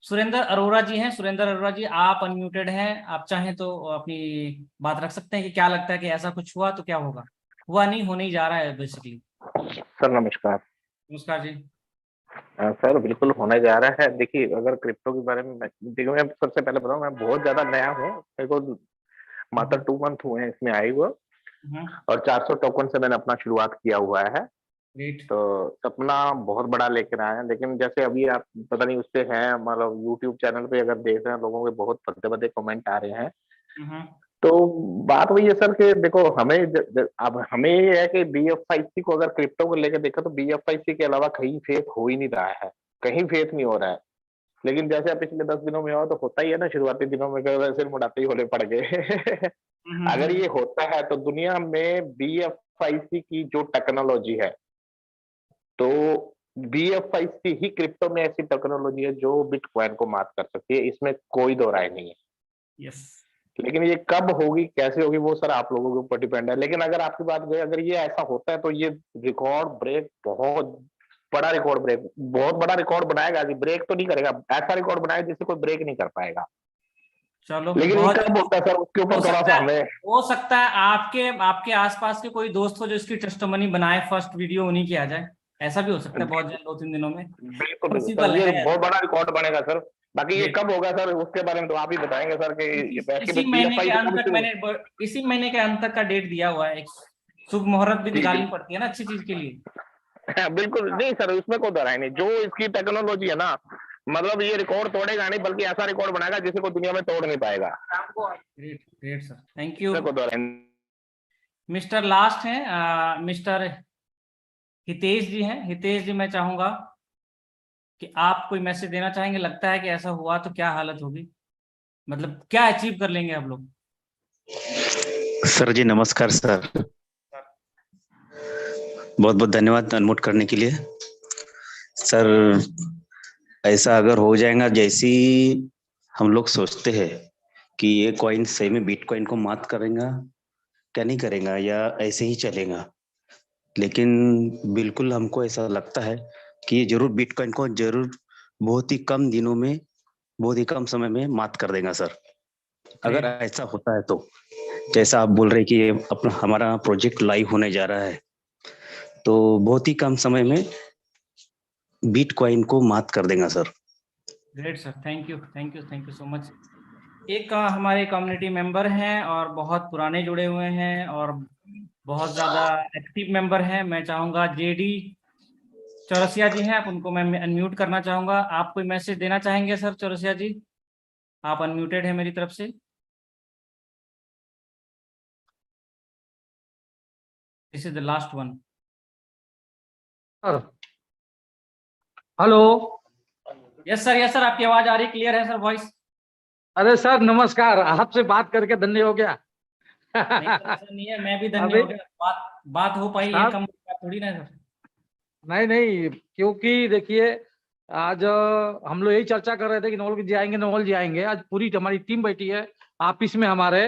सुरेंद्र अरोड़ा जी हैं। सुरेंद्र अरोड़ा जी, आप अनम्यूटेड हैं, आप चाहें तो अपनी बात रख सकते हैं कि क्या लगता है कि ऐसा कुछ हुआ तो क्या होगा। हुआ नहीं, होने ही जा रहा है बेसिकली। सर नमस्कार। नमस्कार जी। सर बिल्कुल होने जा रहा है। देखिए अगर क्रिप्टो के बारे में देखिए, मैं सबसे पहले बताऊं, मैं बहुत ज्यादा नया हूँ, मेरे को मात्र 2 मंथ हुए हैं इसमें आए हुए, और 400 टोकन से मैंने अपना शुरुआत किया हुआ है। ग्रेट। तो सपना बहुत बड़ा लेकर आए हैं, लेकिन जैसे अभी आप पता नहीं उससे हैं, मतलब यूट्यूब चैनल पे अगर देख रहे हैं, लोगों के बहुत बड़े बड़े कमेंट आ रहे हैं। तो बात वही है सर कि देखो, हमें अब हमें ये है कि बीएफआईसी को अगर क्रिप्टो को लेकर देखा तो बीएफआईसी के अलावा कहीं फेथ हो ही नहीं रहा है, कहीं फेथ नहीं हो रहा है। लेकिन जैसे अब पिछले 10 दिनों में हुआ तो होता ही है ना, शुरुआती दिनों में सिर मुड़ाते ही होले पड़ गए। अगर ये होता है तो दुनिया में बीएफआईसी की जो टेक्नोलॉजी है, तो बीएफआईसी ही क्रिप्टो में ऐसी टेक्नोलॉजी है जो बिटकॉइन को मात कर सकती है, इसमें कोई दो राय नहीं है। यस। लेकिन ये कब होगी, कैसे होगी, वो सर आप लोगों के ऊपर डिपेंड है। लेकिन अगर आपकी बात गई, अगर ये ऐसा होता है तो ये रिकॉर्ड ब्रेक, बहुत बड़ा रिकॉर्ड ब्रेक, बहुत बड़ा रिकॉर्ड बनाएगा। जी ब्रेक तो नहीं करेगा, ऐसा रिकॉर्ड बनाएगा जिसे कोई ब्रेक नहीं कर पाएगा। चलो, लेकिन ये कब होता है सर, उसके ऊपर थोड़ा सा हमें, हो सकता है आपके आसपास के कोई दोस्त हो जो इसकी टेस्टिमनी बनाए, फर्स्ट वीडियो उन्हीं की आ जाए। ऐसा भी हो सकता है बहुत जल्द, 2-3 दिनों में। बिल्कुल सर, पॉसिबल ये है। बहुत बड़ा रिकॉर्ड बनेगा सर। बाकी ये Great. कब होगा सर, उसके बारे में तो आप ही बताएंगे सर कि इसी महीने के अंत तक इसी महीने के अंत तक का डेट दिया हुआ है। एक शुभ मुहूर्त भी निकालनी पड़ती है ना अच्छी चीज के लिए। बिल्कुल नहीं सर, उसमें कोई दराय नहीं। जो इसकी टेक्नोलॉजी है ना, मतलब ये रिकॉर्ड तोड़ेगा नहीं, बल्कि ऐसा रिकॉर्ड बनाएगा जिसे कोई दुनिया में तोड़ नहीं पाएगा। Great great sir, thank you. कोई दराय नहीं। मिस्टर लास्ट हैं मिस्टर हितेश जी हैं। हितेश जी, मैं चाहूंगा कि आप कोई मैसेज देना चाहेंगे। लगता है कि ऐसा हुआ तो क्या हालत होगी, मतलब क्या अचीव कर लेंगे आप लोग? सर जी नमस्कार सर, बहुत बहुत धन्यवाद अनम्यूट करने के लिए। सर ऐसा अगर हो जाएगा जैसी हम लोग सोचते हैं कि ये कॉइन सही में बिटकॉइन को मात करेगा क्या नहीं करेगा, या ऐसे ही चलेगा, लेकिन बिल्कुल हमको ऐसा लगता है कि ये जरूर बिटकॉइन को जरूर बहुत ही कम दिनों में बहुत ही कम समय में मात कर देगा सर, अगर ऐसा होता है तो। जैसा आप बोल रहे कि ये अपना हमारा प्रोजेक्ट लाइव होने जा रहा है, तो बहुत ही कम समय में बिटकॉइन को मात कर देगा sir. Great sir, thank you so much. एक हमारे कम्युनिटी मेंबर हैं और बहुत पुराने जुड़े हुए हैं और बहुत ज़्यादा एक्टिव मेंबर हैं। मैं चाहूँगा जेडी चौरसिया जी हैं, आप उनको मैं अनम्यूट करना चाहूँगा। आप कोई मैसेज देना चाहेंगे सर चौरसिया जी? आप अनम्यूटेड हैं मेरी तरफ से। This is the last one. Hello. Yes sir, आपकी आवाज आ रही, क्लियर है सर वॉइस? अरे सर नमस्कार, आपसे बात करके धन्य हो गया। नहीं सर, ऐसा नहीं है, मैं भी धन्य अभी हो गया। बात हो पाई, ये कम थोड़ी ना सर। नहीं, क्योंकि देखिए आज हम लोग यही चर्चा कर रहे थे कि नवल जी आएंगे। आज पूरी हमारी टीम बैठी है ऑफिस में, हमारे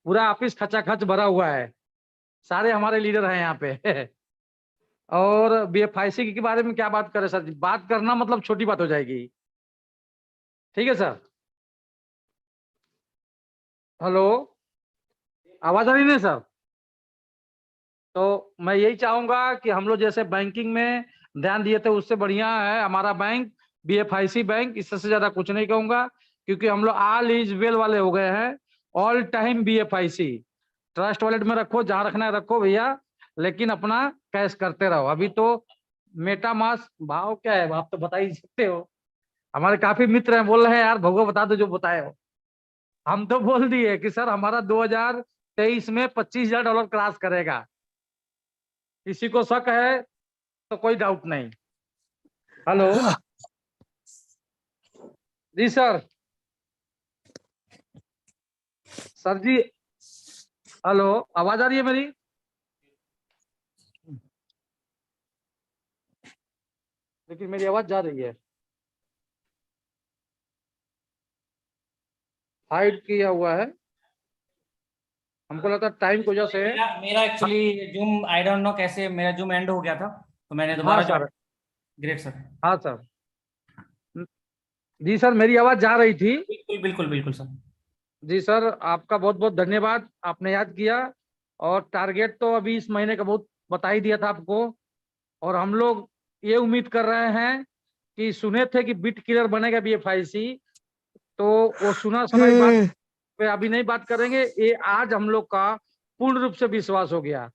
पूरा ऑफिस खचाखच भरा हुआ है, सारे हमारे लीडर हैं यहाँ पे। और BFIC के बारे में क्या बात करें सर, बात करना मतलब छोटी बात हो जाएगी। ठीक है सर। हेलो, आवाज आ रही है सर? तो मैं यही चाहूंगा कि हम लोग जैसे बैंकिंग में ध्यान दिए थे, उससे बढ़िया है हमारा बैंक BFIC बैंक। इससे ज्यादा कुछ नहीं कहूंगा, क्योंकि हम लोग ऑल इज वेल वाले हो गए हैं। All time BFIC trust wallet में रखो, जहां रखना है रखो भैया, लेकिन अपना कैश करते रहो। अभी तो मेटामास्क भाव क्या है आप तो बता ही सकते हो। हमारे काफी मित्र हैं, बोल रहे हैं यार भगो बता दो जो बताए हो। हम तो बोल दिए कि सर हमारा 2023 में $25,000 क्रॉस करेगा। किसी को शक है तो कोई डाउट नहीं। हेलो जी सर जी, हेलो, आवाज आ रही है मेरी? लेकिन मेरी आवाज जा रही है, हाइड किया हुआ है, हमको लगता है टाइम की वजह से। मेरा actually zoom, I don't know कैसे मेरा जूम एंड हो गया था, तो मैंने दोबारा हाँ सर। Great sir. हाँ सर जी सर, मेरी आवाज जा रही थी? बिल्कुल सर। जी सर, आपका बहुत बहुत धन्यवाद, आपने याद किया। और टारगेट तो अभी इस महीने का बहुत बता ही दिया था आपको। और हम लोग ये उम्मीद कर रहे हैं कि सुने थे कि बिट किलर बनेगा BFIC, तो वो सुना सुनाई बात पे अभी नहीं बात करेंगे। ये आज हम लोग का पूर्ण रूप से विश्वास हो गया,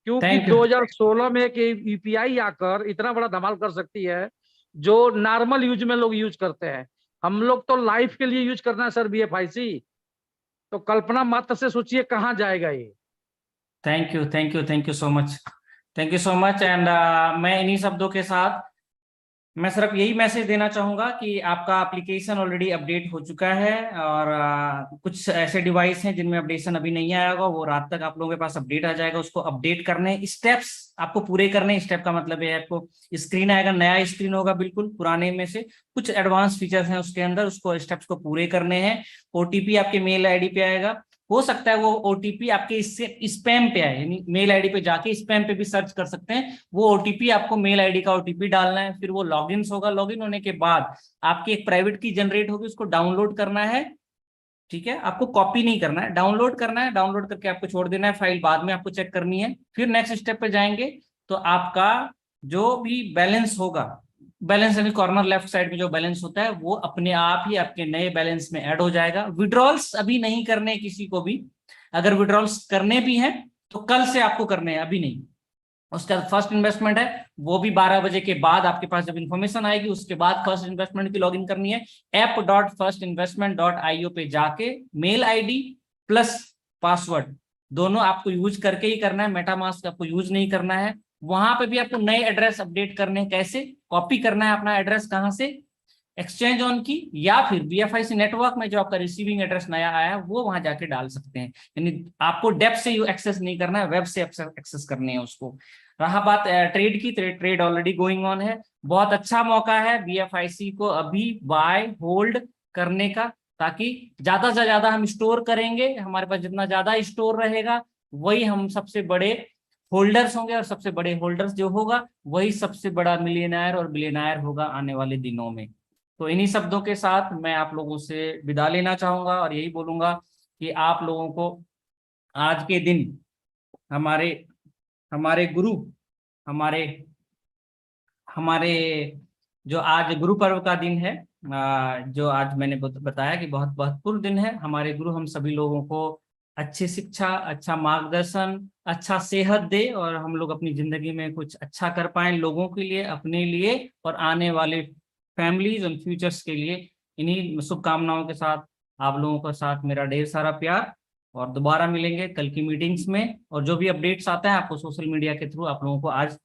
क्योंकि 2016 में एक UPI आकर इतना बड़ा धमाल कर सकती है, जो नॉर्मल यूज में लोग यूज करते हैं। हम लोग तो लाइफ के लिए यूज करना है सर BFIC, तो कल्पना मात्र से सोचिए कहाँ जाएगा ये। Thank you so much. And मैं इन्हीं शब्दों के साथ मैं सिर्फ यही मैसेज देना चाहूंगा कि आपका एप्लीकेशन ऑलरेडी अपडेट हो चुका है, और कुछ ऐसे डिवाइस हैं जिनमें अपडेशन अभी नहीं आया होगा, वो रात तक आप लोगों के पास अपडेट आ जाएगा। उसको अपडेट करने स्टेप्स आपको पूरे करने, स्टेप का मतलब है आपको स्क्रीन आएगा, नया स्क्रीन होगा बिल्कुल, पुराने में से कुछ एडवांस फीचर्स हैं उसके अंदर, उसको स्टेप्स को पूरे करने हैं। OTP आपके मेल आईडी पे आएगा, हो सकता है वो OTP आपके इससे स्पैम पे आए, यानी मेल आईडी पे जाके स्पैम पे भी सर्च कर सकते हैं। वो OTP आपको मेल आईडी का OTP डालना है, फिर वो लॉगिन होगा। लॉगिन होने के बाद आपकी एक प्राइवेट की जनरेट होगी, उसको डाउनलोड करना है। ठीक है, आपको कॉपी नहीं करना है, डाउनलोड करना है। डाउनलोड करके आपको छोड़ देना है, फाइल बाद में आपको चेक करनी है। फिर नेक्स्ट स्टेप पे जाएंगे तो आपका जो भी बैलेंस होगा, बैलेंस यानी कॉर्नर लेफ्ट साइड में जो बैलेंस होता है, वो अपने आप ही आपके नए बैलेंस में ऐड हो जाएगा। विड्रॉल्स अभी नहीं करने किसी को भी, अगर विड्रॉल्स करने भी हैं तो कल से आपको करने हैं, अभी नहीं। उसका फर्स्ट इन्वेस्टमेंट है, वो भी 12 बजे के बाद आपके पास जब इन्फॉर्मेशन आएगी उसके बाद फर्स्ट इन्वेस्टमेंट की लॉगिन करनी है। app.firstinvestment.io पे जाके मेल आईडी प्लस पासवर्ड दोनों आपको यूज करके ही करना है, मेटामास्क आपको यूज नहीं करना है। वहां पे भी आपको नए एड्रेस अपडेट करने, कैसे कॉपी करना है अपना एड्रेस, कहां से, एक्सचेंज ऑन की, या फिर BFIC नेटवर्क में जो आपका रिसीविंग एड्रेस नया आया है वो वहां जाके डाल सकते हैं। यानी आपको डेप्थ से एक्सेस नहीं करना है, वेब से एक्सेस करनी है उसको। रहा बात ट्रेड की, ट्रेड ऑलरेडी गोइंग ऑन है। बहुत अच्छा मौका है BFIC को अभी बाय होल्ड करने का, ताकि ज्यादा से ज्यादा हम स्टोर करेंगे। हमारे पास जितना ज्यादा स्टोर रहेगा वही हम सबसे बड़े होल्डर्स होंगे, और सबसे बड़े होल्डर्स जो होगा वही सबसे बड़ा मिलियनेयर और बिलियनेयर होगा आने वाले दिनों में। तो इन्हीं शब्दों के साथ मैं आप लोगों से विदा लेना चाहूंगा और यही बोलूंगा कि आप लोगों को आज के दिन हमारे हमारे गुरु हमारे हमारे जो आज गुरु पर्व का दिन है, जो आज मैंने बताया कि बहुत महत्वपूर्ण दिन है, हमारे गुरु हम सभी लोगों को अच्छी शिक्षा, अच्छा मार्गदर्शन, अच्छा सेहत दे और हम लोग अपनी जिंदगी में कुछ अच्छा कर पाए लोगों के लिए, अपने लिए और आने वाले फैमिलीज और फ्यूचर्स के लिए। इन्हीं शुभकामनाओं के साथ आप लोगों के साथ मेरा ढेर सारा प्यार, और दोबारा मिलेंगे कल की मीटिंग्स में। और जो भी अपडेट्स आता है आपको सोशल मीडिया के थ्रू आप लोगों को आज